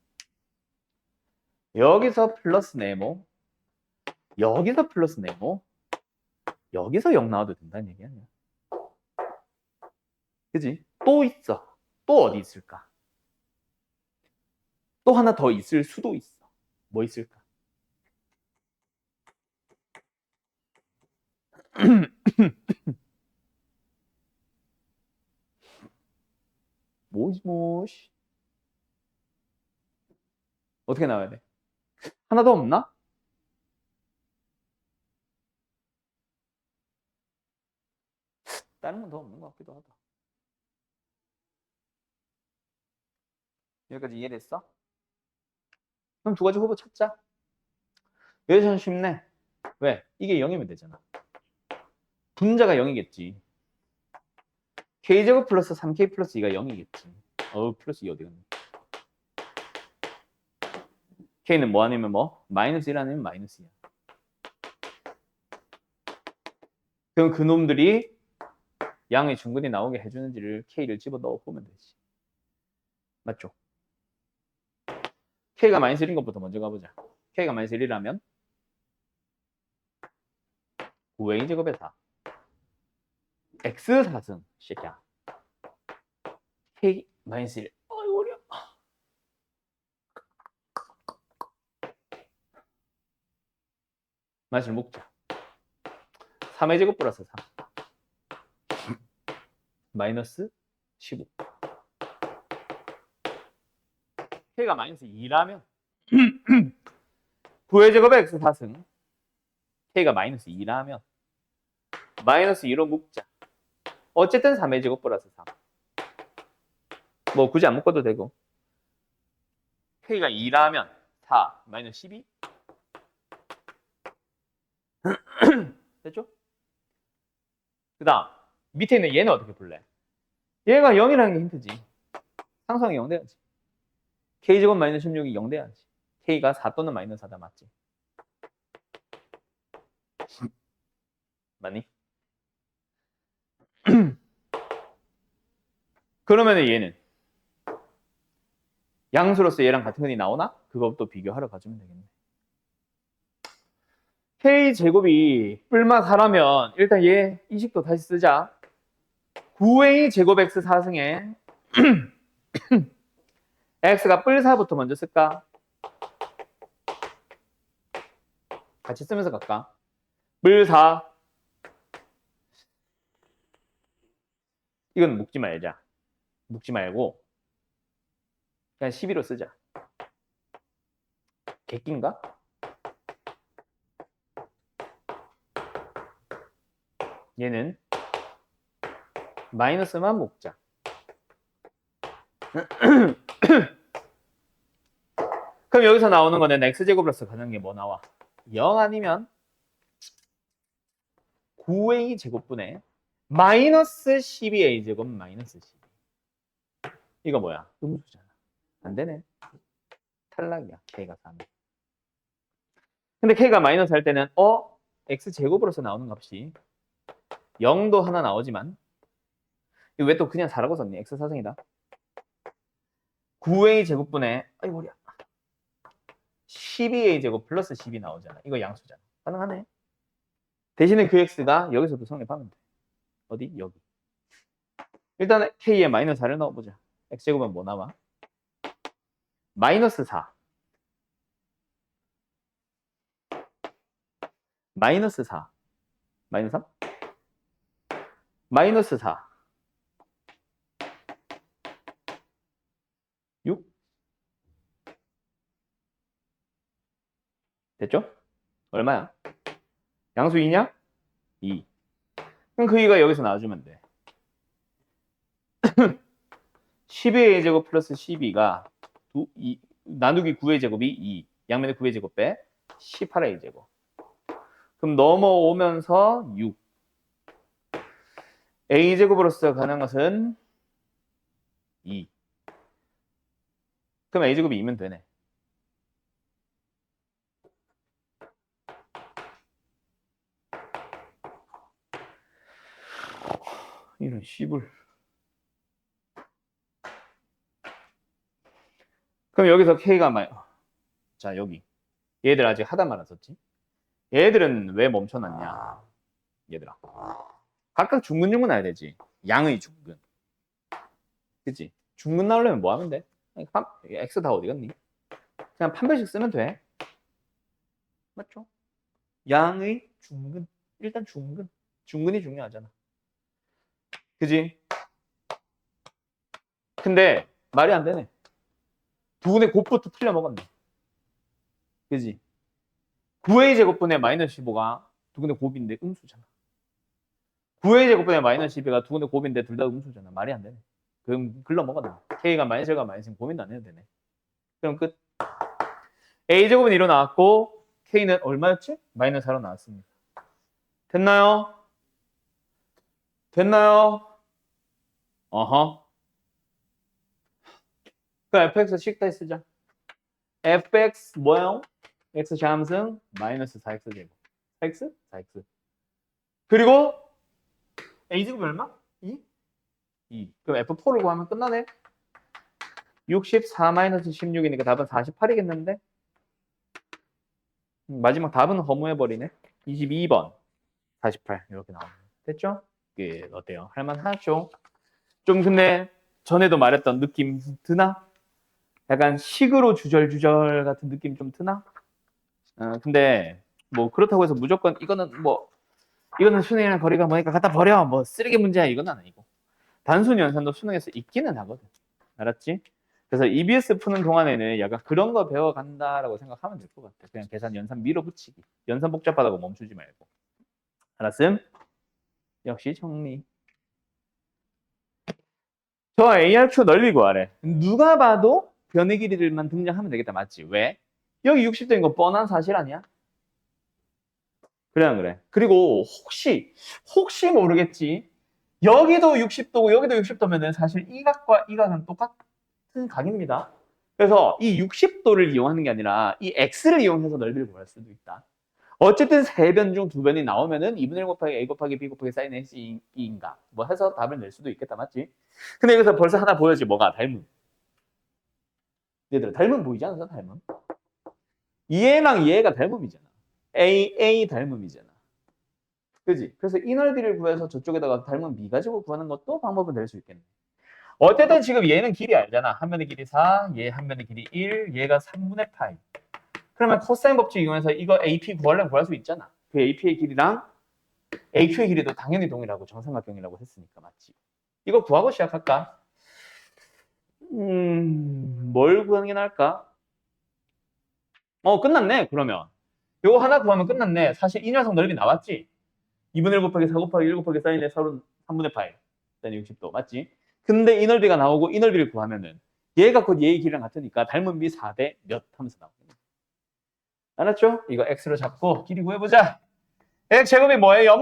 Speaker 1: 여기서 플러스 네모, 여기서 플러스 네모, 여기서 0 나와도 된다는 얘기 아니야. 그지? 또 있어. 또 어디 있을까? 또 하나 더 있을 수도 있어. 뭐 있을까? 뭐지? 어떻게 나와야 돼? 하나 더 없나? 다른 건 더 없는 것 같기도 하다. 여기까지 이해됐어? 그럼 두 가지 후보 찾자. 여기서는 쉽네. 왜? 이게 0이면 되잖아. 분자가 0이겠지. k제곱 플러스 3k 플러스 2가 0이겠지. 플러스 2 어디 갔니? k는 뭐 아니면 뭐? 마이너스 1 아니면 마이너스 2야. 그럼 그놈들이 양의 중근이 나오게 해주는지를 k를 집어넣어 보면 되지. 맞죠? k가 마이너스 1인 것부터 먼저 가보자. k가 마이너스 1이라면 9a 제곱의 4. x 4승 새끼야. k 마이너스 1. 어이구 어려. 마이너스를 묶자. 3의 제곱 플러스 3. 마이너스 15. k가 마이너스 2라면 9의 제곱의 x 4승. k가 마이너스 2라면 마이너스 2로 묶자. 어쨌든 3의 제곱 플러스 3. 뭐 굳이 안 묶어도 되고. k가 2라면 4 마이너스 12. 됐죠? 그 다음 밑에 있는 얘는 어떻게 풀래? 얘가 0이라는 게 힌트지. 상수항이 0 돼야지. k제곱 마이너스 16이 0 돼야지. k가 4 또는 마이너스 4다 맞지? 맞니? 그러면 얘는 양수로서 얘랑 같은 근이 나오나? 그것도 비교하러 가주면 되겠네. k제곱이 뿔마 4라면 일단 얘 이식도 다시 쓰자. 9a 제곱 x 4승에 x가 뿔 4부터 먼저 쓸까? 같이 쓰면서 갈까? 뿔 4. 이건 묶지 말자. 묶지 말고 그냥 12로 쓰자. 객기인가? 얘는 마이너스만 묶자. 그럼 여기서 나오는 거는 x제곱 플러스 가는 게 뭐 나와? 0 아니면 9a 제곱분의 마이너스 12a 제곱 마이너스 12. 이거 뭐야? 음수잖아. 안 되네. 탈락이야. k가 3. 근데 k가 마이너스 할 때는 x제곱으로서 나오는 값이 0도 하나 나오지만 왜 또 그냥 4라고 썼니? x 4승이다. 9a 제곱분의 아이 머리야. 12a 제곱 플러스 12 나오잖아. 이거 양수잖아. 가능하네. 대신에 그 x가 여기서도 성립하면 돼. 어디? 여기. 일단 k에 마이너스 4를 넣어보자. x제곱은 뭐 나와? 마이너스 4. 마이너스 4. 마이너스 3? 마이너스 4. 6? 됐죠? 얼마야? 양수 2냐? 2. 그럼 그 2가 여기서 나와주면 돼. 12의 제곱 플러스 12가 나누기 9의 제곱이 2. 양면에 9의 제곱 빼 18의 제곱. 그럼 넘어오면서 6. a제곱으로서 가는 것은 2. 그럼 a제곱이 2면 되네. 이런 씨불. 그럼 여기서 k가 자 여기 얘들 아직 하단 안 썼지? 얘들은 왜 멈춰놨냐? 얘들아 각각 중근 나야 되지. 양의 중근. 그치? 중근 나오려면 뭐 하면 돼? x 다 어디 갔니? 그냥 판별식 쓰면 돼. 맞죠? 양의 중근. 일단 중근. 중근이 중요하잖아. 그지? 근데 말이 안 되네. 두근의 곱부터 틀려먹었네. 그지? 9a 제곱분의 마이너스 15가 두근의 곱인데 음수잖아. 9a 제곱분의 마이너스 12가 두근의 곱인데 둘 다 음수잖아. 말이 안 되네. 그럼 글러먹었네. k가 마이너스가 마이너스면 고민도 안 해도 되네. 그럼 끝. a 제곱은 2로 나왔고 k는 얼마였지? 마이너스 4로 나왔습니다. 됐나요? 됐나요? 어허. 그럼 fx 식다시 쓰자. fx 뭐예요? x 잠승 마이너스 4x 제곱. 4x? 4x. 그리고 a제곱 얼마? 2? 2. 그럼 f4를 구하면 끝나네. 64 마이너스 16이니까 답은 48이겠는데? 마지막 답은 허무해버리네. 22번. 48 이렇게 나옵니다. 됐죠? 그 어때요? 할만하죠? 좀 근데 전에도 말했던 느낌 드나? 약간 식으로 주절주절 같은 느낌 좀 드나? 근데 뭐 그렇다고 해서 무조건 이거는 수능이랑 거리가 머니까 갖다 버려 뭐 쓰레기 문제야 이건 아니고 단순 연산도 수능에서 있기는 하거든. 알았지? 그래서 EBS 푸는 동안에는 약간 그런 거 배워간다라고 생각하면 될 것 같아. 그냥 계산 연산 밀어붙이기. 연산 복잡하다고 멈추지 말고. 알았음? 역시 정리. 저 ARQ 넓이 구하래. 누가 봐도 변의 길이들만 등장하면 되겠다. 맞지? 왜? 여기 60도인 거 뻔한 사실 아니야? 그래 안 그래? 그리고 혹시 모르겠지. 여기도 60도고 여기도 60도면은 사실 이 각과 이 각은 똑같은 각입니다. 그래서 이 60도를 이용하는 게 아니라 이 x를 이용해서 넓이를 구할 수도 있다. 어쨌든 세 변 중 두 변이 나오면은 2분의 1 곱하기 a 곱하기 b 곱하기 sin x인가 뭐 해서 답을 낼 수도 있겠다. 맞지? 근데 여기서 벌써 하나 보여지. 뭐가? 닮음. 얘들아 닮음 보이지 않았어? 닮음. 얘랑 얘가 닮음이잖아. a 닮음이잖아. 그지? 그래서 이 넓이를 구해서 저쪽에다가 닮은 b 가지고 구하는 것도 방법은 될 수 있겠네. 어쨌든 지금 얘는 길이 알잖아. 한 면의 길이 4, 얘 한 면의 길이 1, 얘가 3분의 파이. 그러면 코사인 법칙 이용해서 이거 AP 구하려면 구할 수 있잖아. 그 AP의 길이랑 AQ의 길이도 당연히 동일하고 정삼각형이라고 했으니까 맞지? 이거 구하고 시작할까? 뭘 구하는 게 나을까? 끝났네. 그러면 이거 하나 구하면 끝났네. 사실 이 녀석 넓이 나왔지? 2분의 1 곱하기 4 곱하기 1 곱하기 사인의 3분의 파이. 일단 60도 맞지? 근데 이 넓이가 나오고 이 넓이를 구하면은 얘가 곧 얘의 길이랑 같으니까 닮은 비 4대 몇 하면서 나오거든요. 알았죠? 이거 x로 잡고 길이 구해보자. x 제곱이 뭐예요?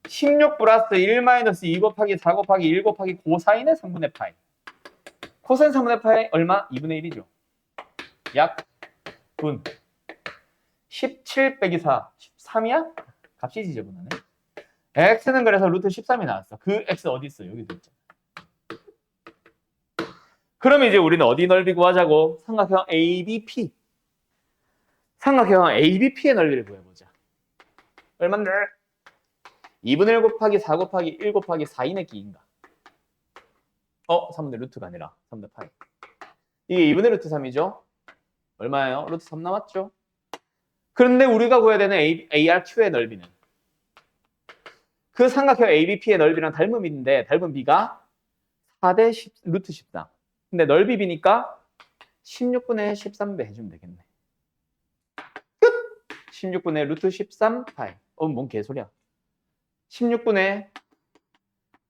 Speaker 1: 16 플러스 1 마이너스 2 곱하기 4 곱하기 1 곱하기 고사인의 3분의 파이. 코사인 3분의 파이 얼마? 2분의 1이죠. 약 분. 17 빼기 4. 13이야? 값이 지저분하네. x는 그래서 루트 13이 나왔어. 그 x 어디 있어? 여기도 있잖아. 그러면 이제 우리는 어디 넓이 구하자고? 삼각형 ABP. 삼각형 ABP의 넓이를 구해보자. 얼만데? 2분의 1 곱하기 4 곱하기 1 곱하기 4인의 끼인가? 3분의 루트가 아니라 3분의 파이. 이게 2분의 루트 3이죠? 얼마예요? 루트 3 남았죠? 그런데 우리가 구해야 되는 ARQ의 넓이는 그 삼각형 ABP의 넓이랑 닮음인데 닮은 B가 4대 루트 14. 근데 넓이 B니까 16분의 13배 해주면 되겠네. 끝! 16분의 루트 13 파이. 뭔 개소리야. 16분의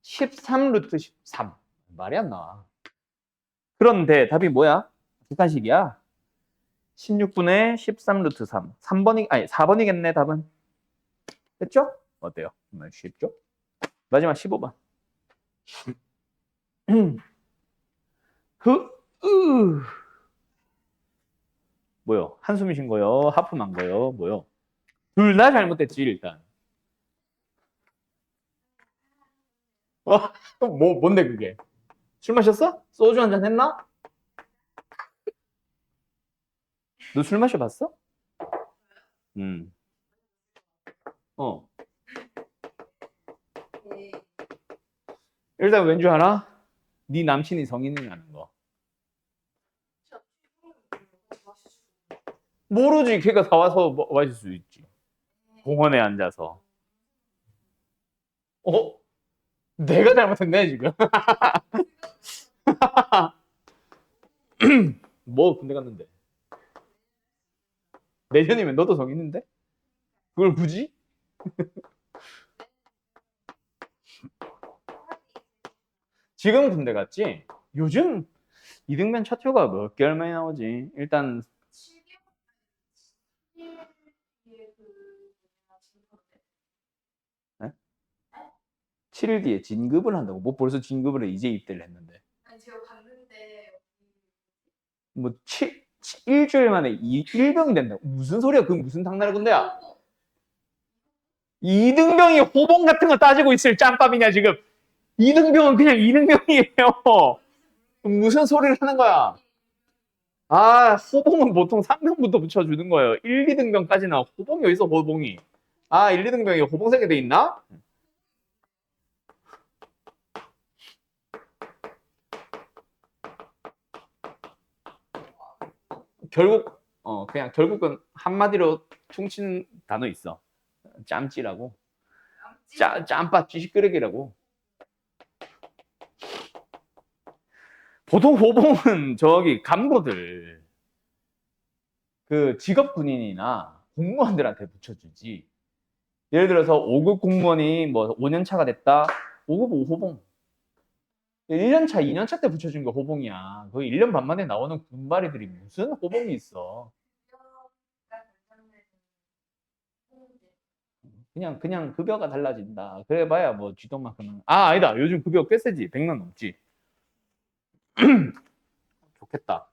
Speaker 1: 13 루트 13. 말이 안 나와. 그런데 답이 뭐야? 객관식이야. 16분의 13 루트 3. 4번이겠네, 답은. 됐죠? 어때요? 정말 쉽죠? 마지막 15번. 뭐요? 한숨 쉰 거요? 하품한 거요? 뭐요? 둘 다 잘못됐지, 일단. 뭔데, 그게? 술 마셨어? 소주 한잔 했나? 너 술 마셔봤어? 음. 일단 왠 줄 알아? 네 남친이 성인이라는 거. 모르지. 걔가 사와서 마실 수 있지. 공원에 앉아서. 내가 잘못했네, 지금. 뭐 군대 갔는데. 내년이면 너도 성인인데? 그걸 굳이? 지금 군대 갔지? 요즘 이등변 차트가 몇 개월 만에 나오지? 일단 7일 뒤에 진급을 한다고. 뭐 벌써 진급을 해. 이제 입대를 했는데.
Speaker 2: 아니 제가 봤는데
Speaker 1: 뭐 일주일 만에 1병이 된다고. 무슨 소리야? 그 무슨 당나라 군대야? 이등병이 호봉 같은 거 따지고 있을 짬밥이냐 지금. 이등병은 그냥 이등병이에요. 무슨 소리를 하는 거야? 호봉은 보통 3병부터 붙여주는 거예요. 1, 2등병까지는 호봉이 어디서 호봉이? 아, 1, 2등병이 호봉색에 돼 있나? 결국 그냥 결국은 한마디로 퉁친 단어 있어. 짬찌라고. 짬밥 찌시끄레기라고. 보통 호봉은 저기 간부들 그 직업 군인이나 공무원들한테 붙여주지. 예를 들어서 5급 공무원이 뭐 5년 차가 됐다. 5급 5호봉. 1년 차, 2년 차 때 붙여준 게 호봉이야. 거의 1년 반 만에 나오는 군바리들이 무슨 호봉이 있어. 그냥 급여가 달라진다. 그래봐야 뭐 쥐똥만큼은. 아, 아니다. 요즘 급여 꽤 세지. 100만 넘지. 좋겠다.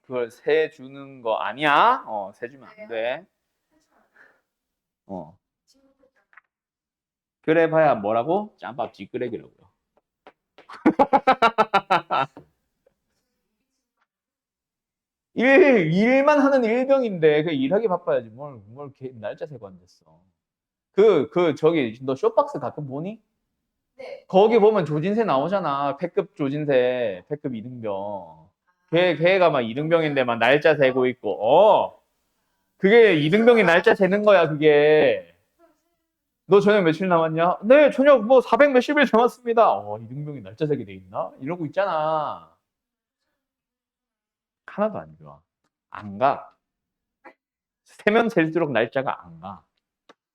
Speaker 1: 그걸 세 주는 거 아니야? 세 주면 안 돼. 그래 봐야 뭐라고? 짬밥 찌끄레기라고요. 일만 하는 일병인데 그 일하기 바빠야지. 뭘 날짜 세고 앉았어. 저기 너 쇼박스 가끔 보니?
Speaker 2: 네.
Speaker 1: 거기 보면 조진세 나오잖아. 패급 조진세, 패급 이등병. 걔가 막 이등병인데 막 날짜 세고 있고. 그게 이등병이 날짜 세는 거야, 그게. 너 저녁 며칠 남았냐? 네, 저녁 뭐 400 몇십 일 남았습니다. 이등병이 날짜 세게 돼 있나? 이러고 있잖아. 하나도 안 좋아. 안 가. 세면 셀수록 날짜가 안 가.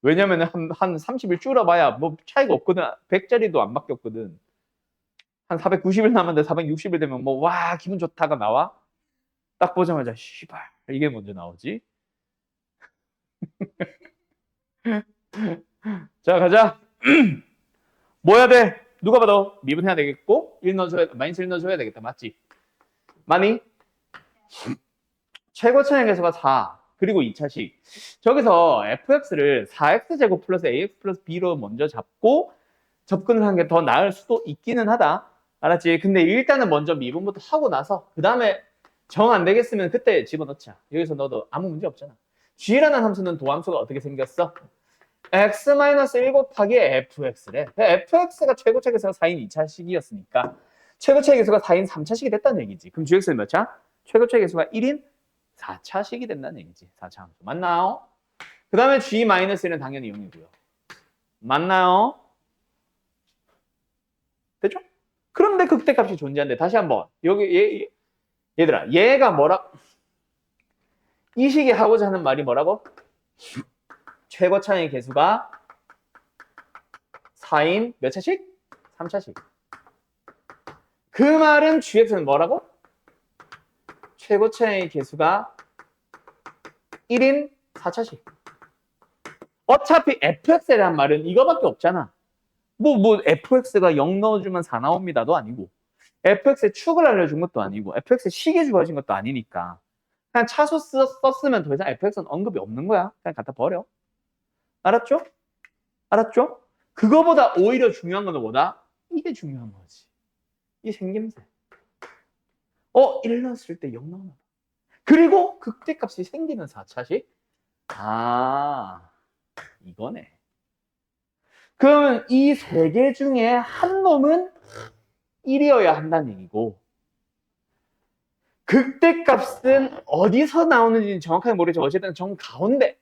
Speaker 1: 왜냐면 한 30일 줄어봐야 뭐 차이가 없거든. 100짜리도 안 바뀌었거든. 한 490일 남았는데 460일 되면 뭐 와 기분 좋다가 나와? 딱 보자마자 씨발 이게 먼저 나오지? 자 가자. 뭐 해야 돼? 누가 봐도 미분해야 되겠고 1 넣어줘야 마이너스 1 넣어줘야 되겠다. 맞지? 많이? 최고 차의 계수가 4 그리고 2차식 저기서 fx를 4x제곱 플러스 ax 플러스 b로 먼저 잡고 접근을 하는 게 더 나을 수도 있기는 하다. 알았지? 근데 일단은 먼저 미분부터 하고 나서 그 다음에 정 안 되겠으면 그때 집어넣자. 여기서 넣어도 아무 문제 없잖아. g라는 함수는 도함수가 어떻게 생겼어? x-1 곱하기 fx래. fx가 최고차 계수가 4인 2차식이었으니까 최고차 계수가 4인 3차식이 됐다는 얘기지. 그럼 gx는 몇 차? 최고차 계수가 1인 4차식이 된다는 얘기지. 4차 함수. 맞나요? 그 다음에 g-1은 당연히 0이고요. 맞나요? 됐죠? 그런데 극대값이 존재한대. 다시 한번. 여기 얘들아, 얘가 뭐라? 이 식이 하고자 하는 말이 뭐라고? 최고차의 계수가 4인 몇 차식? 3차식. 그 말은 gx는 뭐라고? 최고차의 계수가 1인 4차식. 어차피 fx라는 말은 이거밖에 없잖아. 뭐 fx가 0 넣어주면 4 나옵니다도 아니고 fx의 축을 알려준 것도 아니고 fx의 식이 주어진 것도 아니니까 그냥 차수 썼으면 더 이상 fx는 언급이 없는 거야. 그냥 갖다 버려. 알았죠? 알았죠? 그거보다 오히려 중요한 건 뭐다? 이게 중요한 거지. 이 생김새. 1 넣었을 때 0 나오나 봐. 그리고 극대값이 생기는 4차식. 이거네. 그러면 이 세 개 중에 한 놈은 1이어야 한다는 얘기고 극대값은 어디서 나오는지는 정확하게 모르겠지만 어쨌든 정가운데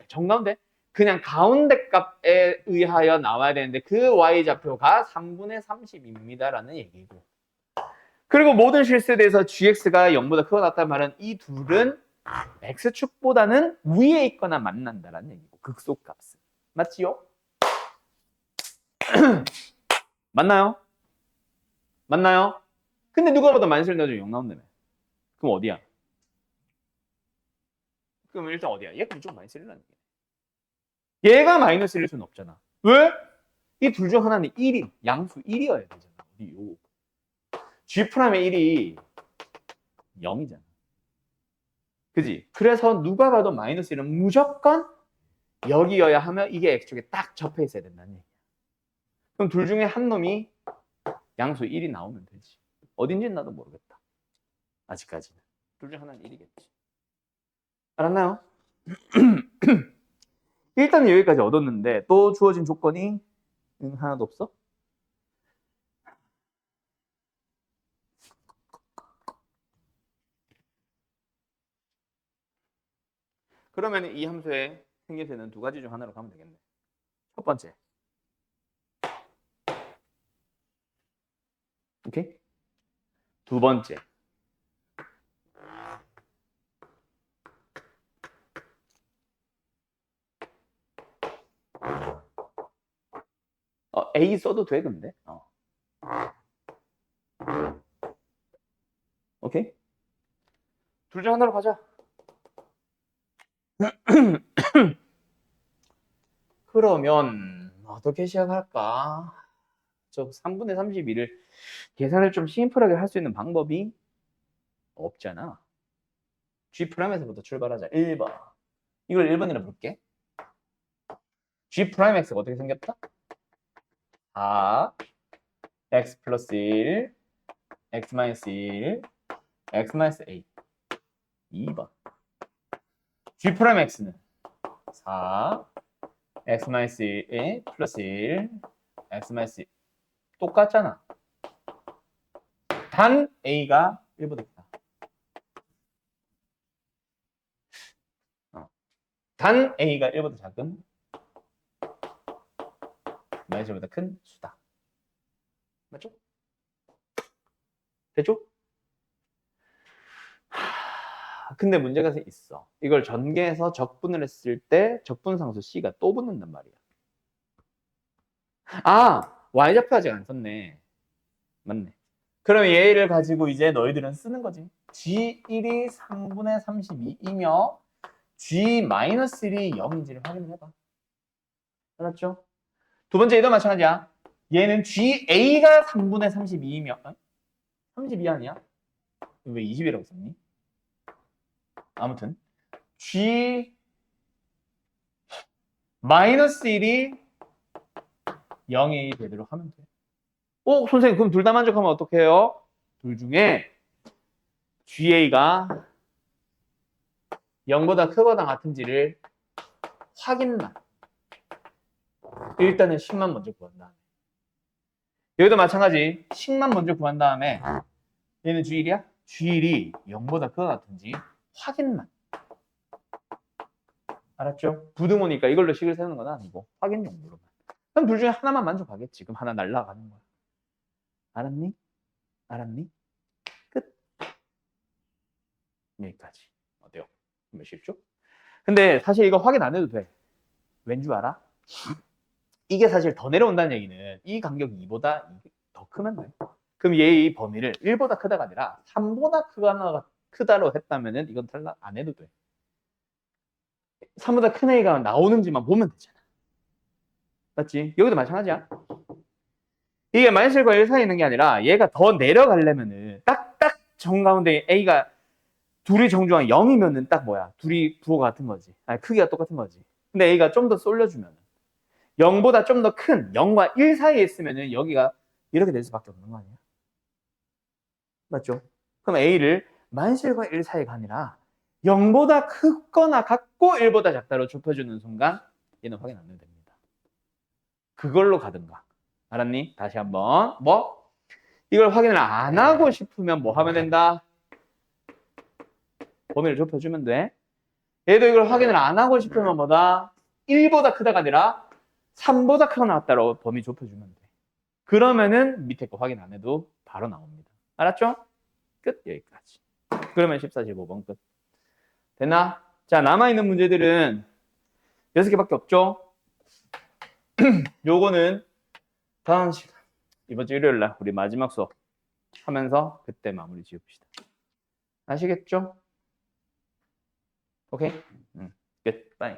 Speaker 1: 그냥 가운데 값에 의하여 나와야 되는데 그 y좌표가 3분의 30입니다라는 얘기고 그리고 모든 실수에 대해서 gx가 0보다 크거나 같다는 말은 이 둘은 x축보다는 위에 있거나 만난다라는 얘기고 극소값은 맞지요? 맞나요? 맞나요? 근데 누가 봐도 만수를 넣어주면 0 나온다며. 그럼 어디야? 그럼 일단 어디야? 얘가 무조건 마이너스 1이라는 게. 얘가 마이너스 1일 수는 없잖아. 왜? 이 둘 중 하나는 1인, 양수 1이어야 되잖아. 어디 요. G'의 1이 0이잖아. 그지? 그래서 누가 봐도 마이너스 1은 무조건 여기여야 하면 이게 X쪽에 딱 접해 있어야 된다는 얘기야. 그럼 둘 중에 한 놈이 양수 1이 나오면 되지. 어딘지는 나도 모르겠다. 아직까지는. 둘 중 하나는 1이겠지. 알았나요? 일단 여기까지 얻었는데 또 주어진 조건이 하나도 없어? 그러면 이 함수의 생김새는 두 가지 중 하나로 가면 되겠네. 첫 번째. 오케이? 두 번째. A 써도 돼, 근데. 오케이? 둘 중 하나로 가자. 그러면 어떻게 시작할까? 저 3분의 32를 계산을 좀 심플하게 할 수 있는 방법이 없잖아. G'에서부터 출발하자. 1번. 이걸 1번이라 부를게. G'X가 어떻게 생겼다? 4, X 플러스 1, X 마이너스 1, X 마이너스 A. 2번. G'X는 4, X 마이너스 1, 플러스 1, X 마이너스 1. 똑같잖아. 단 A가 1보다 크다. 단 A가 1보다 작은 마이너스보다 큰 수다. 맞죠? 됐죠? 근데 문제가 있어. 이걸 전개해서 적분을 했을 때 적분상수 C가 또 붙는단 말이야. Y좌표 아직 안 썼네. 맞네. 그럼 얘를 가지고 이제 너희들은 쓰는 거지. G1이 3분의 32이며 G-1이 0인지를 확인을 해봐. 알았죠? 두 번째 얘도 마찬가지야. 얘는 GA가 3분의 32이면 32 아니야? 왜 20이라고 썼니? 아무튼 G 마이너스 1이 0이 되도록 하면 돼. 선생님 그럼 둘 다 만족하면 어떻게 해요? 둘 중에 GA가 0보다 크거나 같은지를 확인만. 일단은 10만 먼저 구한 다음에. 여기도 마찬가지. 10만 먼저 구한 다음에 얘는 G1이야? G1이 0보다 크거나 같은지 확인만. 알았죠? 부등호니까 이걸로 식을 세우는 건 아니고 확인 용도로만. 그럼 둘 중에 하나만 만족하겠지. 그럼 하나 날라가는 거야. 알았니? 알았니? 끝. 여기까지. 어때요? 몇 쉽죠? 근데 사실 이거 확인 안 해도 돼. 왠 줄 알아? 이게 사실 더 내려온다는 얘기는 이 간격이 2보다 더 크면 돼. 그럼 얘의 범위를 1보다 크다가 아니라 3보다 크다로 했다면 이건 탈락 안 해도 돼. 3보다 큰 A가 나오는지만 보면 되잖아. 맞지? 여기도 마찬가지야. 이게 마이너스 1과 1 사이에 있는 게 아니라 얘가 더 내려가려면은 딱딱 정가운데 A가 둘이 정중한 0이면은 딱 뭐야? 둘이 부호가 같은 거지. 아니, 크기가 똑같은 거지. 근데 A가 좀 더 쏠려주면 0보다 좀 더 큰 0과 1 사이에 있으면은 여기가 이렇게 될 수밖에 없는 거 아니야? 맞죠? 그럼 A를 마이너스 1과 1 사이가 아니라 0보다 크거나 같고 1보다 작다로 좁혀주는 순간 얘는 확인 안 해도 됩니다. 그걸로 가든가. 알았니? 다시 한번. 이걸 확인을 안 하고 싶으면 뭐 하면 된다? 범위를 좁혀주면 돼. 얘도 이걸 확인을 안 하고 싶으면 뭐다? 1보다 크다가 아니라 3보다 크거나 같다로 범위 좁혀주면 돼. 그러면은 밑에 거 확인 안 해도 바로 나옵니다. 알았죠? 끝. 여기까지. 그러면 14, 15번 끝. 됐나? 자, 남아있는 문제들은 6개밖에 없죠? 요거는 다음 시간, 이번 주 일요일 날 우리 마지막 수업 하면서 그때 마무리 지읍시다. 아시겠죠? 오케이? 끝. 빠이.